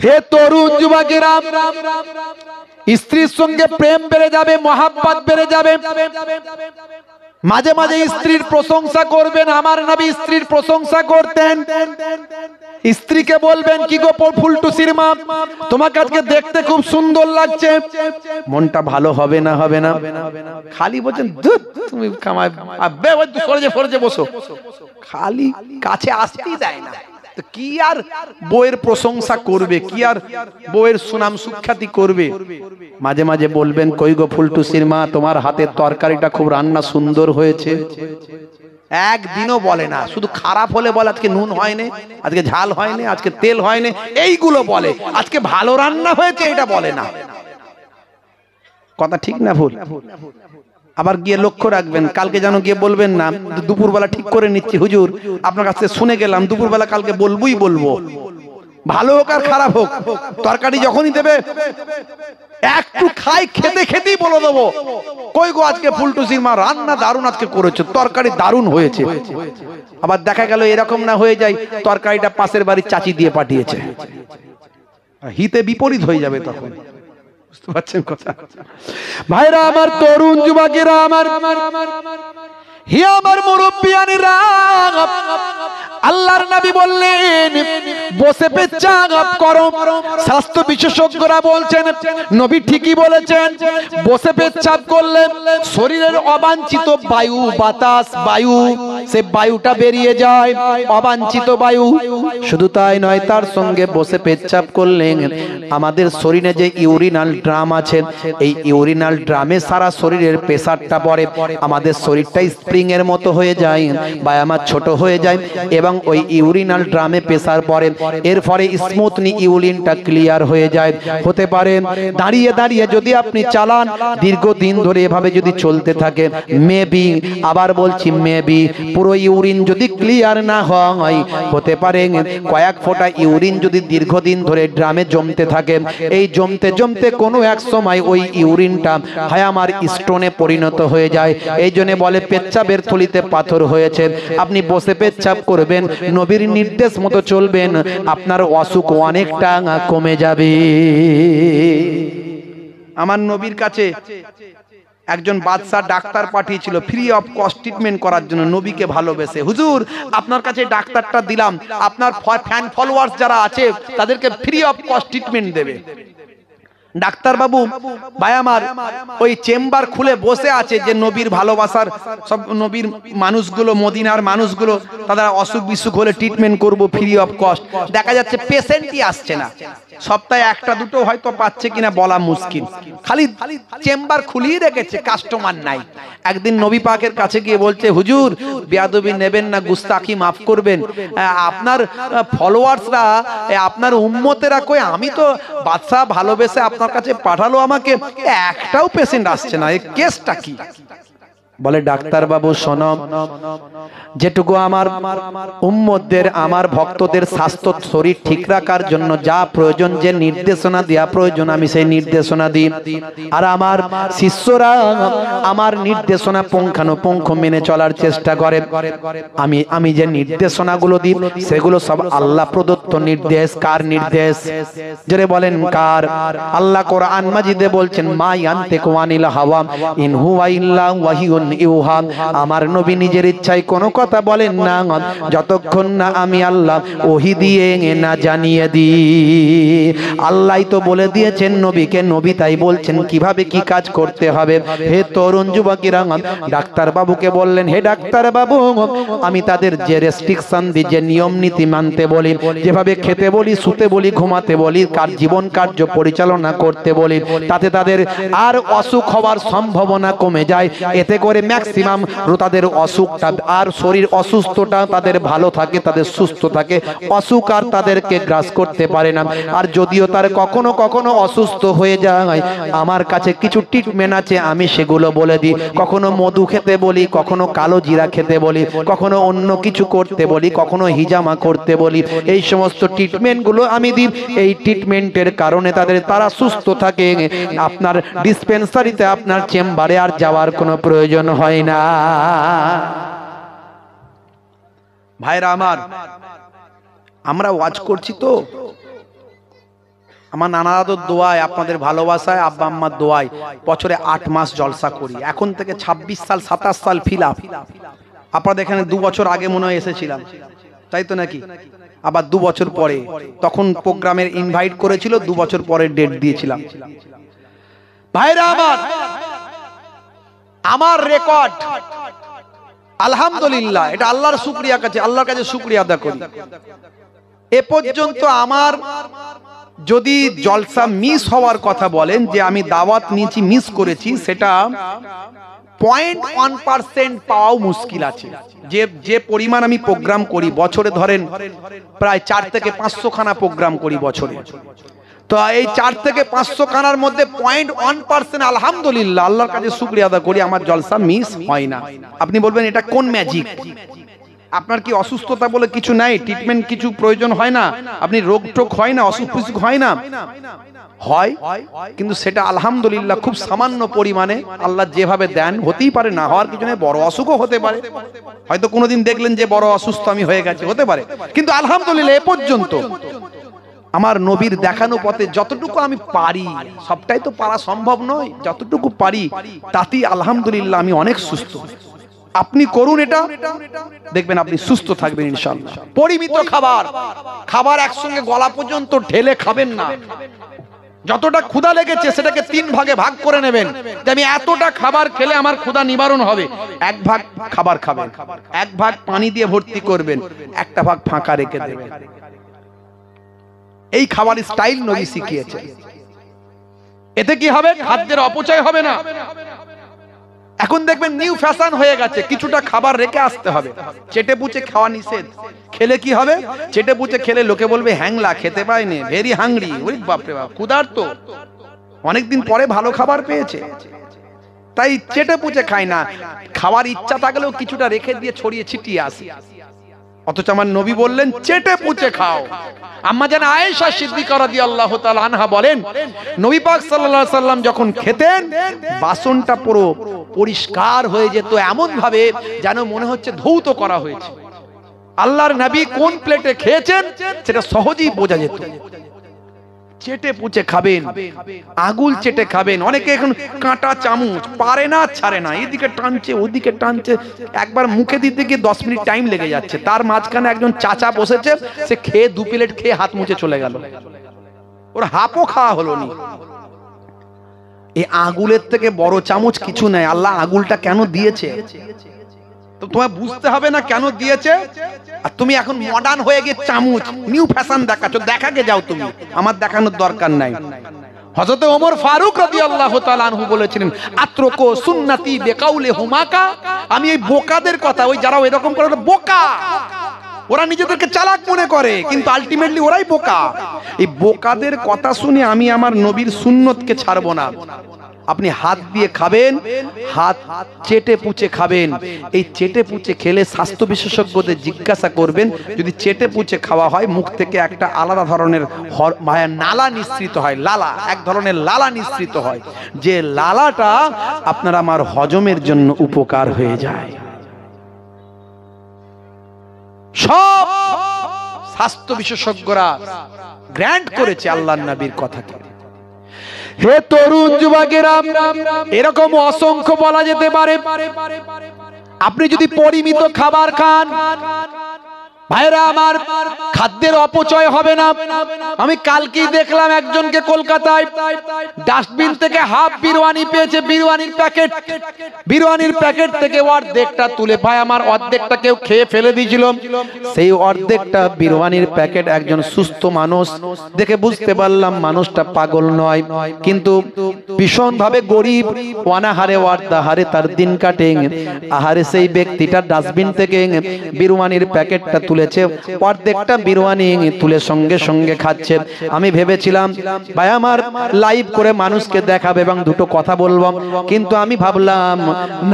হে তরুণ যুবকেরা, স্ত্রীর সঙ্গে প্রেম বেড়ে যাবে, মহাব্বত বেড়ে যাবে। মাঝে মাঝে স্ত্রীর প্রশংসা করবেন। আমার নবী স্ত্রীর প্রশংসা করতেন। স্ত্রীকে বলবেন কি গো ফুলটুসির মা, তোমাকে আজকে দেখতে খুব সুন্দর লাগছে। মনটা ভালো হবে না? হবে না? খালি বলছেন তুমি কামাই সরে বসো, খালি কাছে আসতেই দেয় না। তো কি আর বউয়ের প্রশংসা করবে, কি আর বউয়ের সুনাম সুখ্যাতি করবে? মাঝে মাঝে বলবেন কই গো ফুলটুসির মা, তোমার হাতের তরকারিটা খুব রান্না সুন্দর হয়েছে। একদিনও বলে না, শুধু খারাপ হলে বলে আজকে নুন হয়নি, আজকে ঝাল হয়নি, আজকে তেল হয়নি, এইগুলো বলে। আজকে ভালো রান্না হয়েছে এটা বলে না। কথা ঠিক না ভুল? আবার গিয়ে লক্ষ্য রাখবেন, কালকে যেন গিয়ে বলবেন না দুপুরবেলা ঠিক করে নিচ্ছি হুজুর, আপনার কাছে শুনে গেলাম দুপুরবেলা কালকে বলবই বলবো। ভালো হোক আর খারাপ হোক, তরকারি যখনই দেবে একটু খাই, খেতে খেতেই বলে দেবো কই গো আজকে ফুলটুসির মা রান্না দারুণ আজকে করেছো, তরকারি দারুণ হয়েছে। আবার দেখা গেল এরকম না হয়ে যায় তরকারিটা পাশের বাড়ির চাচি দিয়ে পাঠিয়েছে, হিতে বিপরীত হয়ে যাবে তখন। বুঝতে পারছেন কথা? ভাইরা আমার, তরুণ যুবকেরা আমার, হে আমার মুরব্বিয়ানেরা, আল্লাহর নবী বললেন বসে পেচ্ছাপ করো। স্বাস্থ্য বিশেষজ্ঞরা বলছেন নবী ঠিকই বলেছেন, বসে পেচ্ছাপ করলে শরীরের অবাঞ্ছিত বায়ু বাতাস, বায়ু সে বায়ুটা বেরিয়ে যায়, অবাঞ্ছিত বায়ু। শুধু তাই নয়, তার সঙ্গে বসে পেচ্ছাপ করলেন আমাদের শরীরে যে ইউরিনাল ড্রাম আছে, এই ইউরিনাল ড্রামে সারা শরীরের প্রেসারটা পড়ে, আমাদের শরীরটা স্প্রিং এর মতো হয়ে যায় বা আমার ছোট হয়ে যায়, এবং ওই ইউরিনাল ড্রামে প্রেসার পড়ে, এর ফলে স্মুথলি ইউরিনটা ক্লিয়ার হয়ে যায়। হতে পারে দাঁড়িয়ে দাঁড়িয়ে যদি আপনি চালান, দীর্ঘদিন ধরে এভাবে যদি চলতে থাকে, মেবি, আবার বলছি মেবি, পুরো ইউরিন যদি ক্লিয়ার না হয়, হতে পারে কয়েক ফোঁটা ইউরিন যদি দীর্ঘদিন ধরে ড্রামে জমতে থাকে, এই জমতে জমতে কোনো এক সময় ওই ইউরিনটা হয় আমার স্টোনে পরিণত হয়ে যায়। এই জন্য বলে পেচ্ছাপের থলিতে পাথর হয়েছে। আপনি বসে পেচ্ছাপ করবেন, নবীর নির্দেশ মতো চলবেন, আপনার অসুখ অনেকটা কমে যাবে। আমার নবীর কাছে একজন বাদশা ডাক্তার পাঠিয়েছিল ফ্রি অফ কস্ট ট্রিটমেন্ট করার জন্য, নবীকে ভালোবেসে। হুজুর, আপনার কাছে ডাক্তারটা দিলাম, আপনার ফ্যান ফলোয়ার্স যারা আছে তাদেরকে ফ্রি অফ কস্ট ট্রিটমেন্ট দেবে। ডাক্তার বাবু ভাই আমার ওই চেম্বার খুলে বসে আছে, যে নবীর ভালোবাসার সব নবীর মানুষগুলো, মদিনার মানুষগুলো, তাদের অসুখ বিসুখ হলে ট্রিটমেন্ট করব ফ্রি অফ কস্ট। দেখা যাচ্ছে পেশেন্টই আসছে না, সপ্তাহে একটা দুটো হয়তো পাচ্ছে কিনা বলা মুশকিল, খালি চেম্বার খুলিয়ে রেখেছে, কাস্টমার নাই। একদিন নবী পাকের কাছে গিয়ে বলছে, হুজুর বেয়াদবি নেবেন না, গুস্তাখি মাফ করবেন, আপনার ফলোয়ার্সরা, আপনার উম্মতেরা কই, আমি তো বাদশা ভালোবেসে আপনার কাছে পাঠালো, আমাকে একটাও পেশেন্ট আসছে না, এই কেসটা কি? বলে, ডাক্তার বাবু শোনো, যেটুকু আমার উম্মতদের, আমার ভক্তদের স্বাস্থ্য শরীর ঠিক রাখার জন্য যা প্রয়োজন, যে নির্দেশনা দেওয়া প্রয়োজন, আমি সেই নির্দেশনা দিই, আর আমার শিষ্যরা আমার নির্দেশনা পুঙ্খানুপুঙ্খ মেনে চলার চেষ্টা করে। আমি যে নির্দেশনাগুলো দিই সেগুলো সব আল্লাহ প্রদত্ত নির্দেশ। কার নির্দেশ? যারা বলেন কার? আল্লাহ কোরআন মাজিদে বলছেন, মা ইয়ানতিকু আনিল হাওয়া ইন হুয়া ইল্লা ওয়াহিয়ুন ইউহা। আমার নবী নিজের ইচ্ছায় কোনো কথা বলেন না যতক্ষণ না আমি আল্লাহ ওহী দিয়ে না জানিয়ে দিই। আল্লাহই তো বলে দিয়েছেন নবীকে, নবী তাই বলছেন কিভাবে কি কাজ করতে হবে। হে তরুণ যুবকেরা, ডাক্তার বাবুকে বললেন, হে ডাক্তার বাবু, আমি তাদের যে রেস্ট্রিকশন দিই, যে নিয়ম নীতি মানতে বলি, যেভাবে খেতে বলি, শুতে বলি, ঘুমাতে বলি, কার জীবন কার্য পরিচালনা করতে বলি, তাতে তাদের আর অসুখ হওয়ার সম্ভাবনা কমে যায়। এতে করে ম্যাক্সিমাম তাদের অসুখটা আর শরীর অসুস্থটা তাদের ভালো থাকে, তাদের সুস্থ থাকে, অসুখ আর তাদেরকে গ্রাস করতে পারে না। আর যদিও তার কখনো কখনো অসুস্থ হয়ে যায়, আমার কাছে কিছু ট্রিটমেন্ট আছে, আমি সেগুলো বলে দিই। কখনো মধু খেতে বলি, কখনো কালো জিরা খেতে বলি, কখনো অন্য কিছু করতে বলি, কখনো হিজামা করতে বলি। এই সমস্ত ট্রিটমেন্টগুলো আমি দিই। এই ট্রিটমেন্টের কারণে তারা সুস্থ থাকে। আপনার ডিসপেন্সারিতে, আপনার চেম্বারে আর যাওয়ার কোনো প্রয়োজন হয় না। ভাইরা আমার, আমরা ওয়াজ করছি তো, আমার নানা দাদুর দোয়ায়, আপনাদের ভালোবাসায়, আব্বা আম্মার দোয়ায় বছরে 8 মাস জলসা করি। এখন থেকে 26 সাল 27 সাল ফিল আপ। আপনাদের এখানে 2 বছর আগে মনে হয় এসেছিলাম, তাই তো নাকি? আবার 2 বছর পরে, তখন প্রোগ্রামের ইনভাইট করেছিল, 2 বছর পরে ডেট দিয়েছিলাম। ভাইরা আমার, আমার রেকর্ড আলহামদুলিল্লাহ, এটা আল্লাহর শুকরিয়া কাছে, আল্লাহর কাছে শুকরিয়া আদা করি। এ পর্যন্ত আমার যদি জলসা মিস হওয়ার কথা বলেন, যে আমি দাওয়াত নিয়েছি মিস করেছি, সেটা 0.1% পাওয়াও মুশকিল আছে। যে পরিমাণ আমি প্রোগ্রাম করি বছরে, ধরেন প্রায় 4 থেকে 500 খানা প্রোগ্রাম করি বছরে, তো এই 4 থেকে 500 খানার মধ্যে 0.1% আলহামদুলিল্লাহ, আল্লাহর কাছে শুকরিয়া আদা করি, আমার জলসা মিস হয় না। আপনি বলবেন এটা কোন ম্যাজিক? আপনার কি অসুস্থতা বলে কিছু নাই? ট্রিটমেন্ট কিছু প্রয়োজন হয় না? আপনি রোগ টোগ হয় না, অসুখ বিসুখ হয় না? হয়, কিন্তু সেটা আলহামদুলিল্লাহ খুব সামান্য পরিমাণে আল্লাহ যেভাবে দেন। হতেই পারে না হওয়ার কিছু নেই, বড় অসুখও হতে পারে, হয়তো কোনোদিন দেখলেন যে বড় অসুস্থ আমি হয়ে গেছে, হতে পারে। কিন্তু আলহামদুলিল্লাহ এ পর্যন্ত আমার নবীর দেখানো পথে যতটুকু আমি পারি, সবটাই তো পারা সম্ভব নয়, যতটুকু পারি তাতেই আলহামদুলিল্লাহ আমি অনেক সুস্থ। আপনি করুন এটা, দেখবেন আপনি সুস্থ থাকবেন ইনশাআল্লাহ। পরিমিত খাবার, খাবার একসঙ্গে গলা পর্যন্ত ঢেলে খাবেন না। যতটা ক্ষুধা লেগেছে সেটাকে 3 ভাগে ভাগ করে নেবেন, যে আমি এতটা খাবার খেলে আমার ক্ষুধা নিবারণ হবে। 1 ভাগ খাবার খাবেন, 1 ভাগ পানি দিয়ে ভর্তি করবেন, 1টা ভাগ ফাঁকা রেখে দেবেন। এই খাবার স্টাইল নবী শিখিয়েছে। এতে কি হবে? খাদ্যের অপচয় হবে না। এখন দেখবেন নিউ ফ্যাশন হয়ে গেছে, কিছুটা খাবার রেখে আসতে হবে। চেটে পুচে খাওয়া নিষেধ। খেলে কি হবে? চেটে পুচে খেলে লোকে বলবে হ্যাংলা, খেতে পায়নি, ভেরি হাংরি। ওরে বাপরে বাপ, ক্ষুধার্ত, অনেকদিন পরে ভালো খাবার পেয়েছে, তাই চেটে পুচে খায় না। খাওয়ার ইচ্ছা থাকলেও কিছুটা রেখে দিয়ে ছড়িয়ে ছিটিয়ে আসি। অথচ আমার নবী বললেন চেটে পুচে খাও। আম্মা জান আয়েশা সিদ্দিকা রাদিয়াল্লাহু তাআলা আনহা বলেন, নবী পাক সাল্লাল্লাহু আলাইহি সাল্লাম যখন খেতেন, বাসনটা পুরো পরিষ্কার হয়ে যেত, এমন ভাবে যেন মনে হচ্ছে ধৌত করা হয়েছে। আল্লাহর নবী কোন প্লেটে খেয়েছেন সেটা সহজেই বোঝা যেত। চেটে পুচে খাবেন, আগুল চেটে খাবেন। অনেকে এখন কাঁটা চামচ পারে না, ছাড়ে না, এদিকে টানছে ওদিকে টানছে, একবার মুখে দিতে গিয়ে 10 মিনিট টাইম লেগে যাচ্ছে। তার মাঝখানে একজন চাচা বসেছে, সে খেয়ে 2 প্লেট খেয়ে হাত মুছে চলে গেল, ওর হাফও খাওয়া হলো নি। এই আগুলের থেকে বড় চামচ কিছু নাই। আল্লাহ আগুলটা কেন দিয়েছে তো তোমায় বুঝতে হবে না কেন দিয়েছে। আর তুমি এখন মডার্ন হয়ে গিয়ে চামচ নিউ ফ্যাশন দেখাচ্ছ, দেখাকে যাও তুমি, আমার দেখানোর দরকার নাই। হযরত ওমর ফারুক রাদিয়াল্লাহু তাআলা আনহু বলেছিলেন, আত্রকু সুন্নতি বিকাউলি হুমাকা। আমি এই বোকাদের কথা, ওই যারা এরকম করে বোকা, ওরা নিজেদেরকে চালাক মনে করে কিন্তু আলটিমেটলি ওরাই বোকা। এই বোকাদের কথা শুনে আমি আমার নবীর সুন্নতকে ছাড়বো না। আপনি হাত দিয়ে খাবেন, হাত চেটে পুচে খাবেন। এই চেটে পুচে খেলে স্বাস্থ্য বিশেষজ্ঞদের জিজ্ঞাসা করবেন, যদি চেটে পুচে খাওয়া হয় মুখ থেকে একটা আলাদা ধরনের নালা নিঃসৃত হয়। লালা, এক ধরনের লালা নিঃসৃত হয়, যে লালাটা আপনার আমার হজমের জন্য উপকার হয়ে যায়। সব স্বাস্থ্য বিশেষজ্ঞরা গ্র্যান্ট করেছে আল্লাহর নবীর কথাকে। হে তরুণ যুবকেরা, এরকম অসংখ্য বলা যেতে পারে। আপনি যদি পরিমিত খাবার খান, ভাইরা আমার, খাদ্যের অপচয় হবে না। আমি কালকেই দেখলাম একজনকে কলকাতায় ডাস্টবিন থেকে হাফ বিরিয়ানি পেয়েছে, বিরিয়ানির প্যাকেট থেকে অর্ধেকটা তুলে, ভাই আমার অর্ধেকটা কেউ খেয়ে ফেলে দিয়েছিল। সেই অর্ধেকটা বিরিয়ানির প্যাকেট একজন সুস্থ মানুষ দেখে বুঝতে পারলাম মানুষটা পাগল নয়, কিন্তু ভীষণ ভাবে গরিব, অনাহারে ওয়ার্দাহারে তার দিন কাটে। আহারে সেই ব্যক্তিটা ডাস্টবিন থেকে বিরিয়ানির প্যাকেটটা তুলেছে, অর্ধেকটা বিরিয়ানি তুলে সঙ্গে সঙ্গে খাচ্ছে। আমি ভেবেছিলাম ভাই আমার লাইভ করে মানুষকে দেখাবে এবং দুটো কথা বলবো, কিন্তু আমি ভাবলাম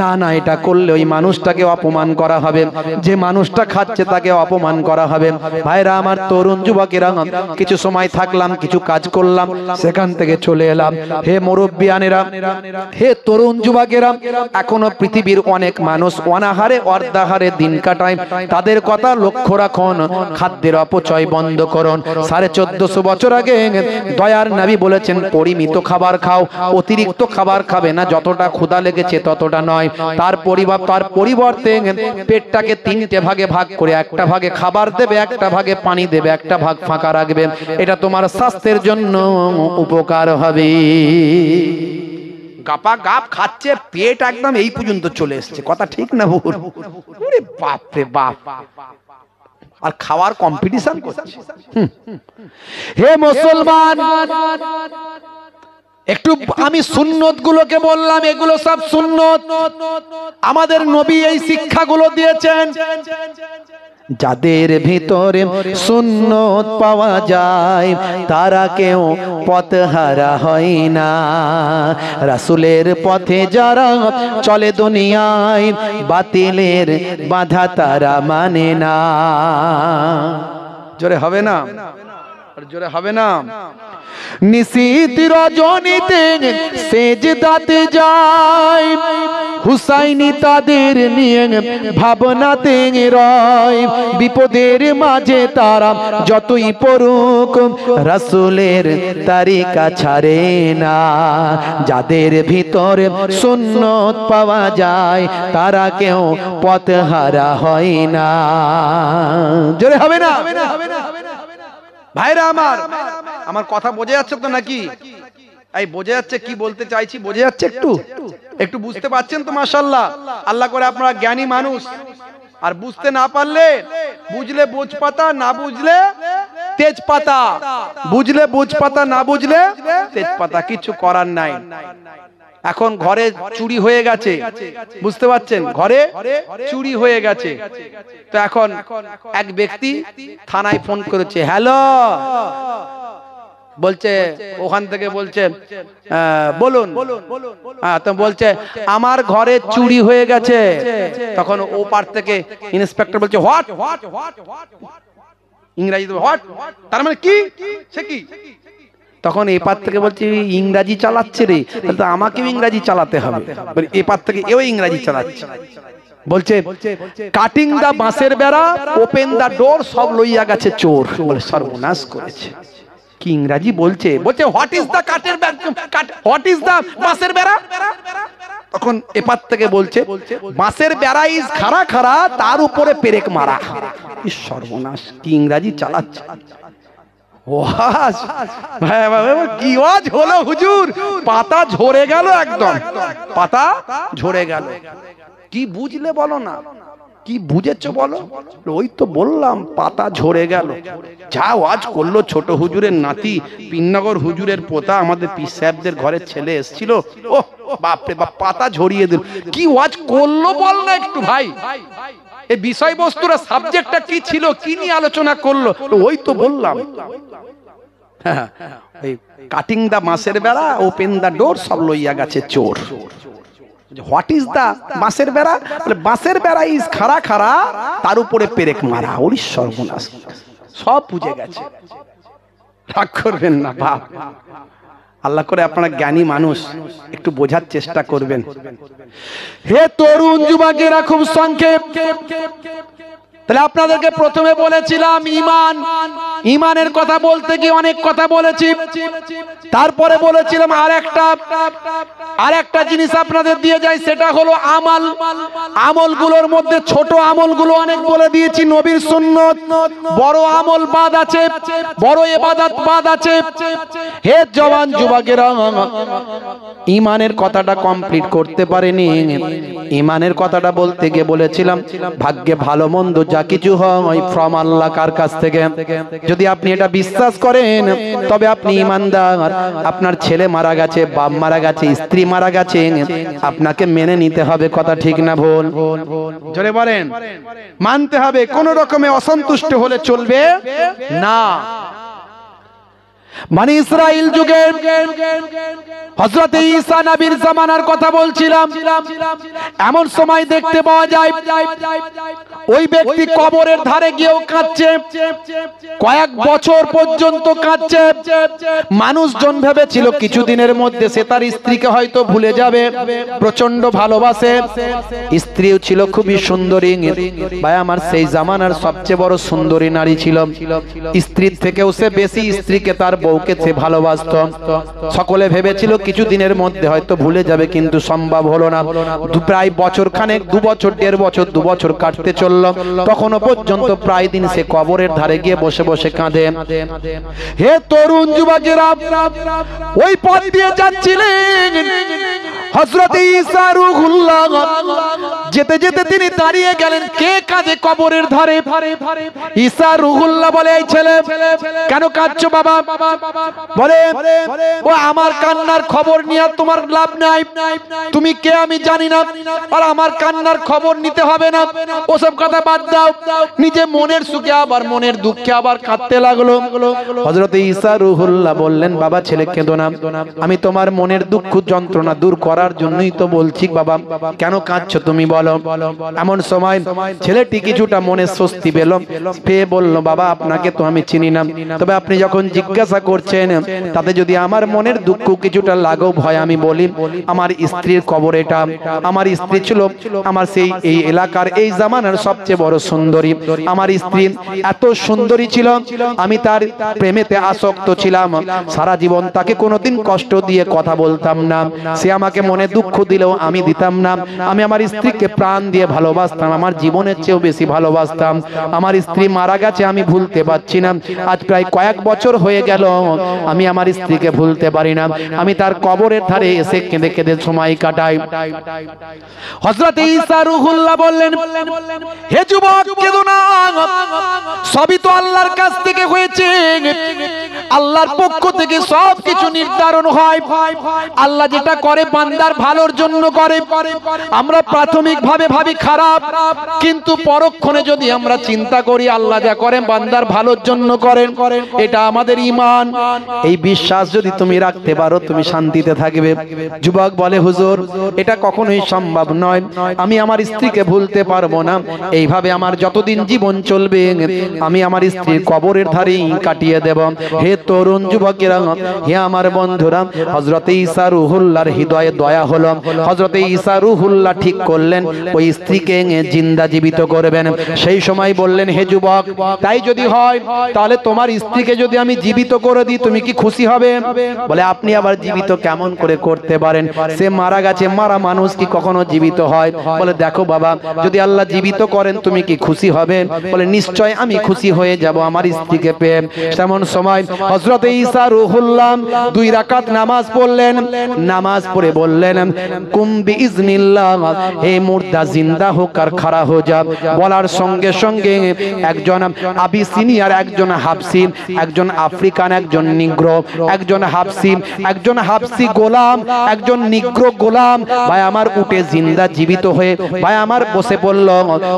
না না, এটা করলে ওই মানুষটাকে অপমান করা হবে, যে মানুষটা খাচ্ছে তাকে অপমান করা হবে। ভাইরা আমার, তরুণ যুবকেরা, কিছু সময় থাকলাম, কিছু কাজ করলাম, সেখান থেকে চলে এলাম। হে মুরব্বিয়ানেরা, হে তরুণ যুবকেরা, এখনো পৃথিবীর অনেক মানুষ অনাহারে অর্ধাহারে দিন কাটায়, তাদের কথা লক্ষ্য রাখুন, খাদ্যের অপচয় বন্ধ করুন। 1450 বছর আগে দয়ার নবী বলেছেন পরিমিত খাবার খাও, অতিরিক্ত খাবার খাবে না, যতটা ক্ষুধা লেগেছে ততটা নয়। তার পরিবর্তে পেটটাকে 3টে ভাগে ভাগ করে, একটা ভাগে খাবার দেবে, একটা ভাগে পানি দেবে, একটা ভাগ ফাঁকা রাখবে। এটা তোমার স্বাস্থ্যের জন্য উপকার হবে। গাপা গাপ খাচ্ছে, পেট একদম এই পর্যন্ত চলে এসছে, কথা ঠিক না ভুল? ওরে বাপ রে বাপ, আর খাওয়ার কম্পিটিশন করছে। হে মুসলমান, একটু আমি সুন্নত গুলোকে বললাম, এগুলো সব সুন্নত, আমাদের নবী এই শিক্ষাগুলো দিয়েছেন। যাদের ভিতরে সুন্নত পাওয়া যায় তারা কেউ পথহারা হয় না। রাসূলের পথে যারা চলে দুনিয়ায়, বাতিলের বাধা তারা মানে না। জোরে হবে না? জোরে হবে না? নিশীত রজনীতে সেজদাতে যায়, হুসাইনি তাদের নিয়ে ভাবনাতে রয়। বিপদের মাঝে তারা যতই পড়ুক, রাসূলের তরিকা ছাড়ে না। যাদের ভিতরে সুন্নত পাওয়া যায় তারা কেউ পথহারা হয় না। জোরে হবে না? ভাইরা আমার কথা বোঝা যাচ্ছে তো নাকি? এই বোঝা যাচ্ছে কি বলতে চাইছি? বোঝা যাচ্ছে? একটু একটু বুঝতে পারছেন তো? মাশাআল্লাহ, আল্লাহ করে আপনারা জ্ঞানী মানুষ। আর বুঝতে না পারলে, বুঝলে বোঝপাতা, না বুঝলে তেজপাতা। বুঝলে বোঝপাতা, না বুঝলে তেজপাতা, কিছু করার নাই। এখন ঘরে চুরি হয়ে গেছে, বুঝতে পারছেন? ঘরে চুরি হয়ে গেছে। তো এখন এক ব্যক্তি থানায় ফোন করেছে, হ্যালো বলছে, ওখান থেকে বলছে বলুন। তো বলছে আমার ঘরে চুরি হয়ে গেছে। তখন ও পার থেকে ইন্সপেক্টর বলছে হোয়াট, ইংরেজিতে হোয়াট, তার মানে কি? সে কি? তখন এপার থেকে বলছে ইংরাজি চালাচ্ছে রে, তাহলে তো আমাকেও ইংরাজি চালাতে হবে। এপার থেকে এও ইংরাজি চালাচ্ছে। বলছে কাটিং দা বাঁশের বেড়া, ওপেন দা ডোর, সব লইয়া গেছে চোর। বলে সর্বনাশ করেছে। কি ইংরাজি বলছে? বলছে হোয়াট ইজ দা কাটের হোয়াট ইজ দা বাঁশের বেড়া। তখন এপার থেকে বলছে বাঁশের বেড়া ইজ খাড়া খাড়া, তার উপরে পেরেক মারা। সর্বনাশ, কি ইংরাজি চালাচ্ছে। কি ওয়াজ হলো হুজুর, পাতা ঝরে গেল, একদম পাতা ঝরে গেল। কি বুঝলে বলো না, কি বুঝেছো বলো? ওই তো বললাম পাতা ঝরে গেল। যা ওয়াজ করলো ছোট হুজুরের নাতি, পিননগর হুজুরের পোতা, আমাদের পীর সাহেবদের ঘরের ছেলে এসেছিল, ও বাপরে বাপ, পাতা ঝরিয়ে দিল। কি ওয়াজ করলো বল না একটু ভাই। এই বিষয়বস্তুরা, সাবজেক্টটা কি ছিল, কি নিয়ে আলোচনা করলো? ওই তো বললাম, কাটিং দা বাঁশের বেড়া, ওপেন দা ডোর, সব লইয়া গেছে চোর। হোয়াট ইজ দা বাঁশের বেড়া? বাঁশের বেড়া ইজ খাড়া খাড়া, তার উপরে পেরেক মারা। ওরে সর্বনাশ, সব বুঝে গেছে। রাগ করবেন না বাপ, আল্লাহ করে আপনারা জ্ঞানী মানুষ, একটু বোঝার চেষ্টা করবেন। হে তরুণ যুবকেরা, খুব সংক্ষেপ। তাহলে আপনাদেরকে প্রথমে বলেছিলাম ইমান, ইমানের কথা বলতে গিয়ে অনেক কথা বলেছি। তারপরে বলেছিলাম আর একটা জিনিস আপনাদের দিয়ে যায়, সেটা হলো আমাল। আমলগুলোর মধ্যে ছোট আমলগুলো অনেক বলে দিয়েছি। নবীর সুন্নত, বড় আমল বাদ আছে, বড় ইবাদত বাদ আছে। হে জওয়ান যুবকেরা, ইমানের কথাটা কমপ্লিট করতে পারেনি। ইমানের কথাটা বলতে গিয়ে বলেছিলাম ভাগ্যে ভালো মন্দ যা কিছু হয় ফ্রম আল্লাহ, কার কাছ থেকে? যদি আপনি এটা বিশ্বাস করেন তবে আপনি ইমানদার। আপনার ছেলে মারা গেছে, বাপ মারা গেছে, স্ত্রী মারা গেছে, আপনাকে মেনে নিতে হবে। কথা ঠিক না ভুল? জোরে বলেন। মানতে হবে, কোন রকমে অসন্তুষ্ট হলে চলবে না। বনি ইসরাইল যুগে হযরত ঈসা নবীর জামানার কথা বলছিলাম। এমন সময় দেখতে পাওয়া যায় ওই ব্যক্তি কবরের ধারে গিয়েও কাঁদছে, কয়েক বছর পর্যন্ত কাঁদছে। মানুষজন ভেবেছিল কিছুদিনের মধ্যে সে তার স্ত্রীকে হয়তো ভুলে যাবে, প্রচন্ড ভালোবাসে। স্ত্রীও ছিল খুবই সুন্দরী। ভাই আমার, সেই জামানার সবচেয়ে বড় সুন্দরী নারী ছিল। স্ত্রীর থেকেও সে বেশি স্ত্রীকে, তার বউকে সে ভালোবাসত। সকলে ভেবেছিল কিছুদিনের মধ্যে হয়তো ভুলে যাবে, কিন্তু সম্ভব হলো না। প্রায় বছর খানেক, 2 বছর, 1.5 বছর, 2 বছর কাটতে চলল। তখনও পর্যন্ত প্রায় দিন সে কবরের ধারে গিয়ে বসে বসে কাঁদে। হে তরুণ যুবকেরা, ওই পথ দিয়ে যাচ্ছিলেন হযরত ঈসা রূহুল্লাহ। যেতে যেতে তিনি দাঁড়িয়ে গেলেন। কে কাঁদে কবরের ধারে? ঈসা রূহুল্লাহ বলে, এই ছেলে কেন কাঁদছো বাবা? বলে, ও আমার কান্নার খবর নিয়ে তোমার লাভ নাই। তুমি কে আমি জানি না, আর আমার কান্নার খবর নিতে হবে না। ওসব কথা বাদ দাও। নিজে মনের সুখে আবার মনের দুঃখে আবার কাঁদতে লাগলো। হযরত ঈসা রূহুল্লাহ বললেন, বাবা ছেলে কেঁদো না, আমি তোমার মনের দুঃখ যন্ত্রণা দূর করার জন্যই তো বলছি। বাবা কেন কাঁদছো তুমি বলো? এমন সময় ছেলেটি কিছুটা মনে স্বস্তি পেয়ে বলল, বাবা আপনাকে তো আমি চিনি না, তবে আপনি যখন জিজ্ঞাসা করছেন তাতে যদি আমার মনের দুঃখ কিছুটা লাঘব হয়, আমি বলি আমার স্ত্রীর কবর এটা। আমার স্ত্রী ছিল আমার সেই এই এলাকার, এই জামানার সবচেয়ে বড় সুন্দরী। আমার স্ত্রী এত সুন্দরী ছিল, আমি তার প্রেমেতে আসক্ত ছিলাম। সারা জীবন তাকে কোনোদিন কষ্ট দিয়ে কথা বলতাম না। সে আমাকে মনে দুঃখ দিলেও আমি দিতাম না। আমি আমার স্ত্রীকে প্রাণ দিয়ে ভালোবাসতাম, আমার জীবনের চেয়েও বেশি ভালোবাসতাম। আমার স্ত্রী মারা গেছে, আমি ভুলতে পারছি না। আজ প্রায় কয়েক বছর হয়ে গেল, আমি আমার স্ত্রীকে ভুলতে পারি না। আমি তার কবরের ধারে এসে কেঁদে কেঁদে সময় কাটাই। হযরত ঈসা রূহুল্লাহ বললেন, হে যুবক কেঁদো না, সবই তো আল্লাহর কাছ থেকে হয়েছে। আল্লাহর পক্ষ থেকে সব কিছু নির্ধারণ হয়। আল্লাহ যেটা করে বান্দার ভালোর জন্য করে। আমরা প্রাথমিক ভাবে ভাবি খারাপ, কিন্তু পরক্ষণে যদি আমরা চিন্তা করি আল্লাহ যা করেন বান্দার ভালোর জন্য করেন, এটা আমাদের ঈমান। এই বিশ্বাস যদি তুমি রাখতে পারো তুমি শান্তিতে থাকবে। যুবক বলে, হুজুর এটা কখনোই সম্ভব নয়, আমি আমার স্ত্রীকে ভুলতে পারবো না। এইভাবে আমার যতদিন জীবন চলবে আমি আমার স্ত্রীর কবরের ধারেই কাটিয়ে দেব। হে তরুণ যুবকেরা, হে আমার বন্ধুরা, হযরত ঈসা রূহুল্লাহর হৃদয়ে দয়া হলো। হযরত ঈসা রূহুল্লাহ ঠিক করলেন ওই স্ত্রীকে জিন্দা জীবিত করবেন। সেই সময় বললেন, হে যুবক, তাই যদি হয় তাহলে তোমার স্ত্রীকে যদি আমি জীবিত করে দিই তুমি কি খুশি হবে? বলে, আপনি আবার জীবিত কেমন করে করতে পারেন? সে মারা গেছে, মারা মানুষ কি কখনো জীবিত হয়? বলে, দেখো বাবা, যদি আল্লাহ জীবিত করেন তুমি কি খুশি হবে? বলে, নিশ্চয় আমি খুশি হয়ে যাব আমার স্ত্রীকে পেয়ে। তেমন সময় হযরত ঈসা রূহুল্লাহ 2 রাকাত নামাজ পড়লেন। নামাজ পড়ে বললেন, কুম বিইজনিল্লাহ, হে মুর্দা জিন্দা হোক আর খাড়া হো যা। বলার সঙ্গে সঙ্গে একজন আবিসিনিয়ার, একজন হাবসি, একজন আফ্রিকান, একজন নিগ্রো, একজন হাবসি গোলাম, একজন নিগ্রো গোলাম ভাই আমার উঠে জিন্দা জীবিত হয়ে ভাই আমার বসে পড়ল।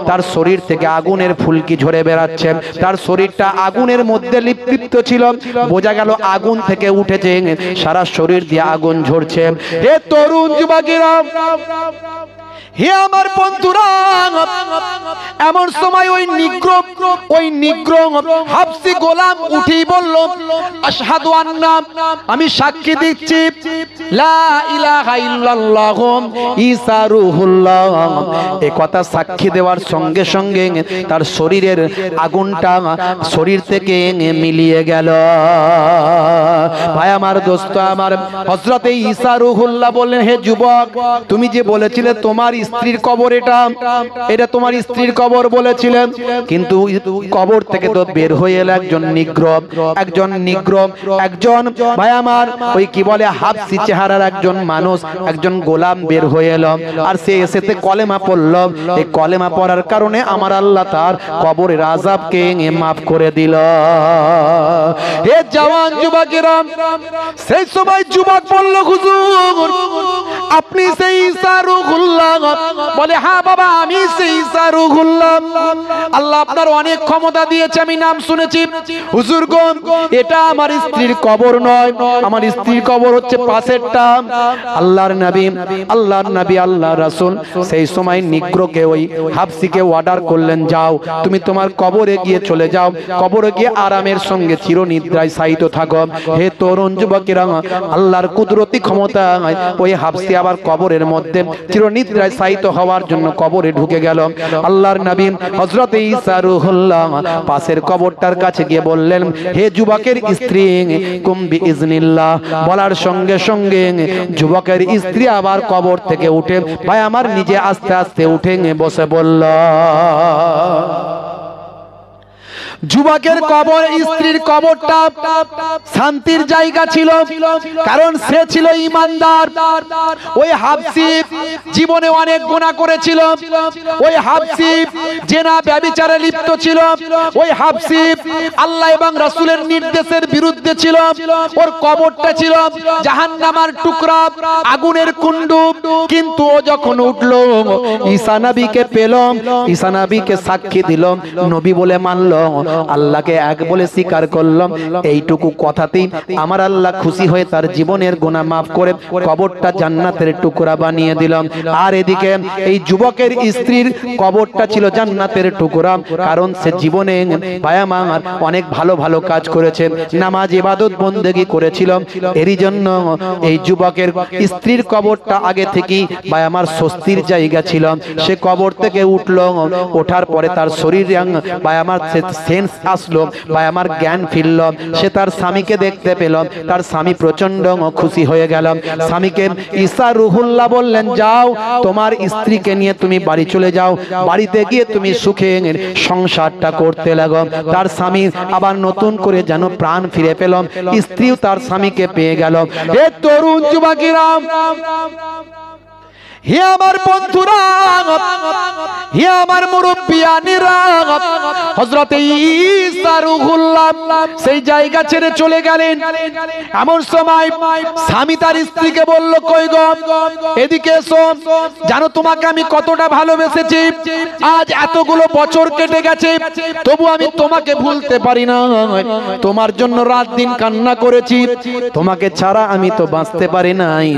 তার শরীর থেকে আগুনের ফুলকি ঝরে বেরাচ্ছে, তার শরীরটা আগুনের মধ্যে লিপ্ত ছিল। বোঝা গেল আগুন থেকে উঠেছে, সারা শরীর দিয়ে আগুন ঝরছে। হে তরুণ যুবকেরা, হে আমার বন্ধুরা, এমন সময় ওই নিগ্রো হাবসি গোলাম উঠেই বলল, আশহাদু আন্না, আমি সাক্ষী দিচ্ছি, লা ইলাহা ইল্লাল্লাহ ঈসা রূহুল্লাহ। এই কথা সাক্ষী দেওয়ার সঙ্গে সঙ্গে তার শরীরের আগুনটা শরীর থেকে মিলিয়ে গেল। ভাই আমার, দোস্ত আমার, হযরত ঈসা রূহুল্লাহ বললেন, হে যুবক, তুমি যে বলেছিলে তোমার স্ত্রীর কবর, এটা তোমার স্ত্রীর কবর বলেছিলেন, কিন্তু কবর থেকে তো বের হয়ে এলো একজন নিগ্রো, একজন ভাই আমার ওই কি বলে হাবসি চেহারার একজন মানুষ, একজন গোলাম বের হয়ে এলো। আর সে এসেতে কলেমা পড়ল। এই কলেমা পড়ার কারণে আমার আল্লাহ তার কবরের আযাবকে মাফ করে দিল। হে জওয়ান যুবকেরা, সেই সময় যুবক বলল, হুজুর আপনি সেই ঈসা রূহুল্লাহ? বলে, হ্যাঁ বাবা, আমি সেই ঈসা রূহুল্লাহ। আল্লাহ আপনার অনেক ক্ষমতা দিয়েছে, আমি নাম শুনেছি। হুজুর গো, এটা আমার স্ত্রীর কবর নয়, আমার স্ত্রীর কবর হচ্ছে পাশেরটা। আল্লাহর নবী, আল্লাহর রাসূল সেই সময় নিগ্রোকে, ওই হাবসিকে অর্ডার করলেন, যাও তুমি তোমার কবরে গিয়ে চলে যাও, কবরে গিয়ে আরামের সঙ্গে চিরনিদ্রায় শায়িত থাকো। হে তরুণ যুবকেরা, আল্লাহর কুদরতি ক্ষমতা, ওই হাবসি আবার কবরের মধ্যে চিরনিদ্রায় শায়িত হওয়ার জন্য কবরে ঢুকে গেল। আল্লাহর নবী হযরত ঈসা রূহুল্লাহ পাশের কবরটার কাছে গিয়ে বললেন, হে যুবকের স্ত্রী, কুম বিইজনিল্লাহ। বলার সঙ্গে সঙ্গে যুবকের স্ত্রী আবার কবর থেকে উঠে ভাই আমার নিজে আস্তে আস্তে উঠে বসে বলল। যুবকের কবর, স্ত্রীর কবরটা শান্তির জায়গা ছিল, কারণ সে ছিল ঈমানদার। ওই হাবসি জীবনে অনেক গুনাহ করেছিল, ওই হাবসি জেনা ব্যভিচারে লিপ্ত ছিল, ওই হাবসি আল্লাহ এবং রাসূলের নির্দেশের বিরুদ্ধে ছিল। ওর কবরটা ছিল জাহান্নামের টুকরা, আগুনের কুণ্ড। কিন্তু ও যখন উঠলো, ঈসা নবীকে পেল, ঈসা নবীকে সাক্ষী দিল, নবী বলে মানল, আল্লাহকে এক বলে স্বীকার করলাম। এইটুকু কথাতেই আমার আল্লাহ খুশি হয়ে তার জীবনের গুনাহ মাফ করে কবরটা জান্নাতের টুকরা বানিয়ে দিলাম। আর এদিকে এই যুবকের স্ত্রীর কবরটা ছিল জান্নাতের টুকরা, কারণ সে জীবনে ভায়ামার অনেক ভালো ভালো কাজ করেছে, নামাজ ইবাদত বন্দেগী করেছিল। এরই জন্য এই যুবকের স্ত্রীর কবরটা আগে থেকেই ভায়ামার স্বস্তির জায়গা ছিল। সে কবর থেকে উঠল, ওঠার পরে তার শরীর ভায়ামার সেন্স আসলো, ভাই আমার জ্ঞান ফিরল, সে তার স্বামীকে দেখতে পেল, তার স্বামী প্রচন্ড খুশি হয়ে গেল। স্বামীকে ঈসা রুহুল্লাহ বললেন, যাও তোমার স্ত্রীকে নিয়ে তুমি বাড়ি চলে যাও, বাড়িতে গিয়ে তুমি সুখে সংসারটা করতে লাগো। তার স্বামী আবার নতুন করে যেন প্রাণ ফিরে পেল, স্ত্রীও তার স্বামীকে পেয়ে গেল। হে তরুণ যুবকেরা, হে আমার বন্ধুরা, হে আমার মুরব্বিয়ানেরা, হযরত ঈসা রূহুল্লাহ সেই জায়গা ছেড়ে চলে গেলেন। এমন সময় স্বামী তার স্ত্রীকে বলল, কই গো, এদিকে এসো, জানো তোমাকে আমি কতটা ভালোবেসেছি, আজ এতগুলো বছর কেটে গেছে, তবু আমি তোমাকে ভুলতে পারি না, তোমার জন্য রাত দিন কান্না করেছি, তোমাকে ছাড়া আমি তো বাঁচতে পারি নাই,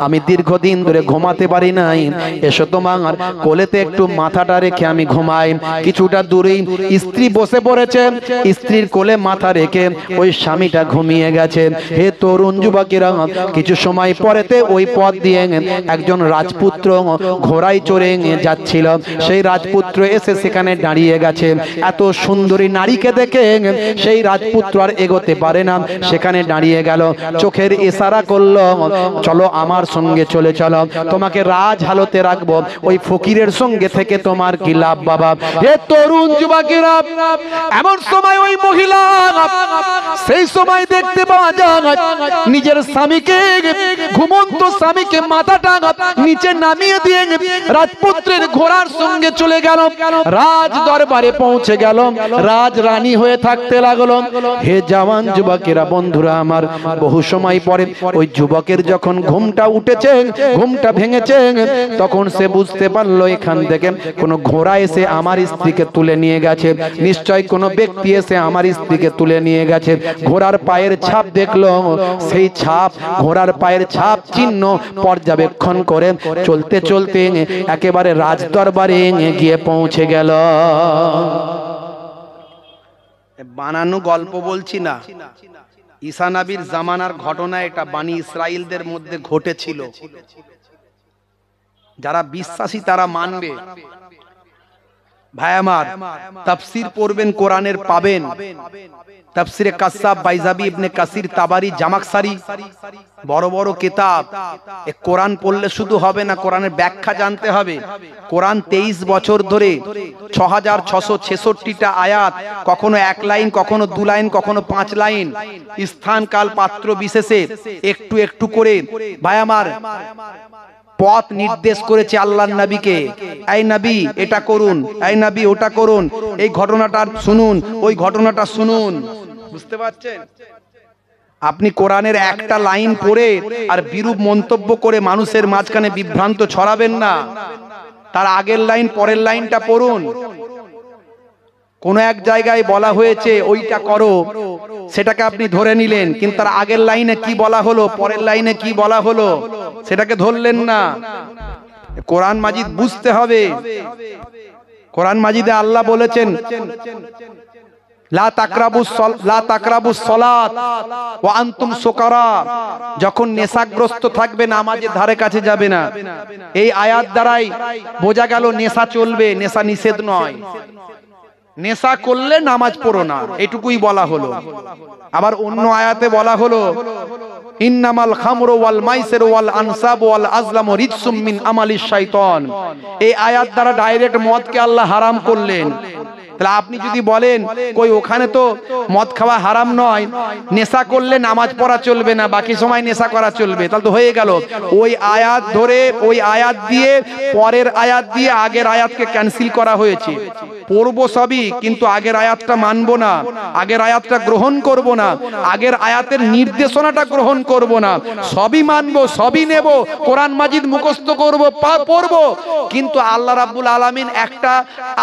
আমি দীর্ঘদিন ধরে ঘুমাতে পারি নাই, এসো তোমার কোলেতে একটু মাথাটা রেখে আমি ঘুমাই। কিছুটা দূরেই স্ত্রী বসে পড়েছে, স্ত্রীর কোলে মাথা রেখে ওই স্বামীটা ঘুমিয়ে গেছে। হে তরুণ যুবকেরা, কিছু সময় পরেতে ওই পথ দিয়ে একজন রাজপুত্র ঘোড়ায় চড়ে যাচ্ছিল, সেই রাজপুত্র এসে সেখানে দাঁড়িয়ে গেছে। এত সুন্দরী নারীকে দেখে সেই রাজপুত্র আর এগোতে পারে না, সেখানে দাঁড়িয়ে গেল, চোখের ইশারা করলো, চলো আমার সঙ্গে চলে চলো, তোমাকে রাজ হালতে রাখবো, ওই ফকিরের সঙ্গে থেকে তোমার কি লাভ বাবা। হে তরুণ যুবকেরা, এমন সময় ওই মহিলা, সেই সময় দেখতে পাওয়া যায় নিজের স্বামীকে, ঘুমন্ত স্বামীকে মাথাটা নিচে নামিয়ে দিয়ে রাজপুত্রের ঘোড়ার সঙ্গে চলে গেল, রাজ দরবারে পৌঁছে গেল, রাজ রানী হয়ে থাকতে লাগলো। হে জওয়ান যুবকেরা, বন্ধুরা আমার, বহু সময় পরে ওই যুবকের যখন ঘুমটা উঠেছে, ঘুমটা ভেঙেছে, তখন সে বুঝতে পারলো এখান থেকে কোনো ঘোড়া এসে আমার স্ত্রীকে তুলে নিয়ে গেছে, নিশ্চয় কোনো ব্যক্তি এসে আমার স্ত্রীকে তুলে নিয়ে গেছে। ঘোড়ার পায়ের ছাপ দেখলো, সেই ছাপ, ঘোড়ার পায়ের ছাপ চিহ্ন পর্যবেক্ষণ করে চলতে চলতে একেবারে রাজদরবারে গিয়ে পৌঁছে গেল। বানানো গল্প বলছি না, ঈসা নবীর জামানার ঘটনা এটা, বনি ইসরাইলদের মধ্যে ঘটেছিল। যারা বিশ্বাসী তারা মানবে। ভাই আমার, তাফসীর পড়বেন, কোরআনের পাবেন, তাফসীরে কাসাব, বাইজাবি, ইবনে কাসির, তাবারি, জামাকসারি, বড় বড় কিতাব। এই কোরআন পড়লে শুধু হবে না, কোরআনের ব্যাখ্যা জানতে হবে। কোরআন 23 বছর ধরে 6666টা আয়াত, কখনো এক লাইন, কখনো 2 লাইন, কখনো 5 লাইন, স্থান কাল পাত্র বিশেষে একটু একটু করে ভাই আমার পথ নির্দেশ করেছে আল্লাহর নবীকে, এই নবী এটা করুন, এই নবী ওটা করুন, এই ঘটনাটা শুনুন, ওই ঘটনাটা শুনুন। বুঝতে পারছেন? আপনি কোরআনের একটা লাইন পড়ে আর বিরূপ মন্তব্য করে মানুষের মাঝখানে বিভ্রান্ত ছড়াবেন না। তার আগের লাইন পরের লাইনটা পড়ুন। কোন এক জায়গায় বলা হয়েছে ওইটা করো, সেটাকে আপনি ধরে নিলেন, কিন্তু তার আগের লাইনে কি বলা হলো, পরের লাইনে কি বলা হলো, সেটাকে ধরলেন না। কোরআন মাজিদ বুঝতে হবে। কোরআন মাজিদে আল্লাহ বলেছেন, লা তাকরাবুস সালাত ওয়া আনতুম সুকারা, যখন নেশাগ্রস্ত থাকবে নামাজের ধারে কাছে যাবে না। এই আয়াত দ্বারাই বোঝা গেল নেশা চলবে, নেশা নিষেধ নয়। নেশা করলে নামাজ পড়ো না, এটুকুই বলা হলো। আবার অন্য আয়াতে বলা হলো, ইন্নামাল খামরু ওয়াল মাইসিরু ওয়াল আনসাবু ওয়াল আজলামু রিজসুম মিন আমালিশ শাইতান। এই আয়াত দ্বারা ডাইরেক্ট মদকে আল্লাহ হারাম করলেন। তাহলে আপনি যদি বলেন কই ওখানে তো মদ খাওয়া হারাম নয়, নেশা করলে নামাজ পড়া চলবে না, বাকি সময় নেশা করা চলবে, তাহলে তো হয়ে গেল। ওই আয়াত ধরে ওই আয়াত দিয়ে পরের আয়াত দিয়ে আগের আয়াতকে ক্যান্সেল করা হয়েছে। পড়বো সবই, কিন্তু আগের আয়াতটা মানবো না, আগের আয়াতটা গ্রহণ করব না, আগের আয়াতের নির্দেশনাটা গ্রহণ করব না। সবই মানবো, সবই নেব, কোরআন মাজিদ মুখস্থ করব, পড়বো, কিন্তু আল্লাহ রাব্বুল আলামিন একটা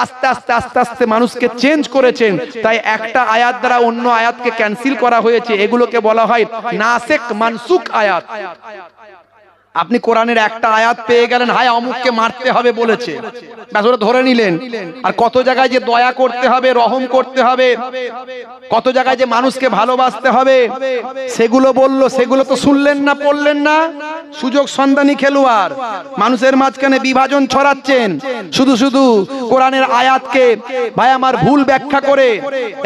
আস্তে আস্তে আস্তে আস্তে মানুষকে চেঞ্জ করেছেন। তাই একটা আয়াত দ্বারা অন্য আয়াতকে ক্যান্সেল করা হয়েছে। এগুলোকে বলা হয় নাসিখ মানসুখ আয়াত। আপনি কোরআনের একটা আয়াত পেয়ে গেলেন, হায় অমুককে মারতে হবে বলেছে, ব্যাস ওটা ধরে নিলেন। আর কত জায়গায় যে দয়া করতে হবে, রহম করতে হবে, কত জায়গায় যে মানুষকে ভালোবাসতে হবে, সেগুলো বললো, সেগুলো তো শুনলেন না, পড়লেন না। সুযোগ সন্ধানী খেলোয়াড়, মানুষের মাঝখানে বিভাজন ছড়াচ্ছেন শুধু শুধু কোরআনের আয়াতকে ভাই আমার ভুল ব্যাখ্যা করে।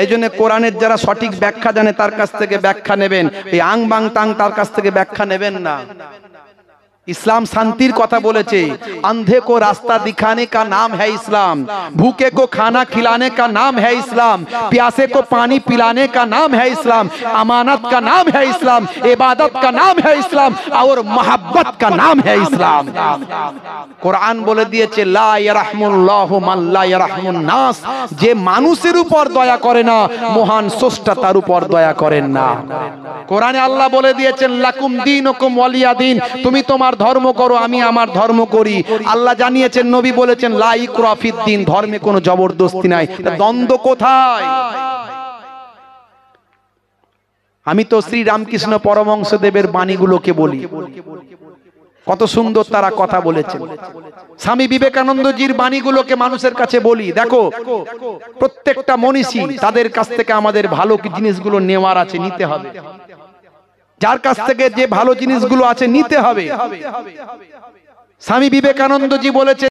এই জন্য কোরআনের যারা সঠিক ব্যাখ্যা জানে তার কাছ থেকে ব্যাখ্যা নেবেন, এই আং বাং তাং তার কাছ থেকে ব্যাখ্যা নেবেন না। इस्लाम शांतिर कथा बोलेছে, अंधे को रास्ता दिखाने का नाम है इस्लाम, भूखे को खाना खिलाने का नाम है इस्लाम, प्यासे को पानी पिलाने का नाम है इस्लाम, अमानत का नाम है इस्लाम, इबादत का नाम है इस्लाम और मोहब्बत का नाम है इस्लाम। कुरान बोले दिए ला यरहमुल्लाहु मान ला यरहमुन नास, जे मानुषের উপর দয়া করে না মহান স্রষ্টা তার উপর দয়া করেন না। কোরআনে আল্লাহ বলে দিয়েছেন লাকুম দীনুকুম ওয়ালিয়া দীন, তুমি তোমার ধর্ম করো আমি আমার ধর্ম করি। আল্লাহ জানিয়েছেন, নবী বলেছেন লা ইকরা ফিদ দ্বীন, ধর্মে কোনো জবরদস্তি নাই। দ্বন্দ্ব কোথায়? আমি তো শ্রী রামকৃষ্ণ পরমহংসদেবের বাণীগুলোকে বলি, কত সুন্দর তারা কথা বলেছেন। স্বামী বিবেকানন্দজির বাণীগুলোকে মানুষের কাছে বলি, দেখো প্রত্যেকটা মনীষী তাদের কাছ থেকে আমাদের ভালো জিনিসগুলো নেওয়ার আছে, নিতে হবে। যার কাছ থেকে যে ভালো জিনিসগুলো আছে নিতে হবে। স্বামী বিবেকানন্দজি বলেছে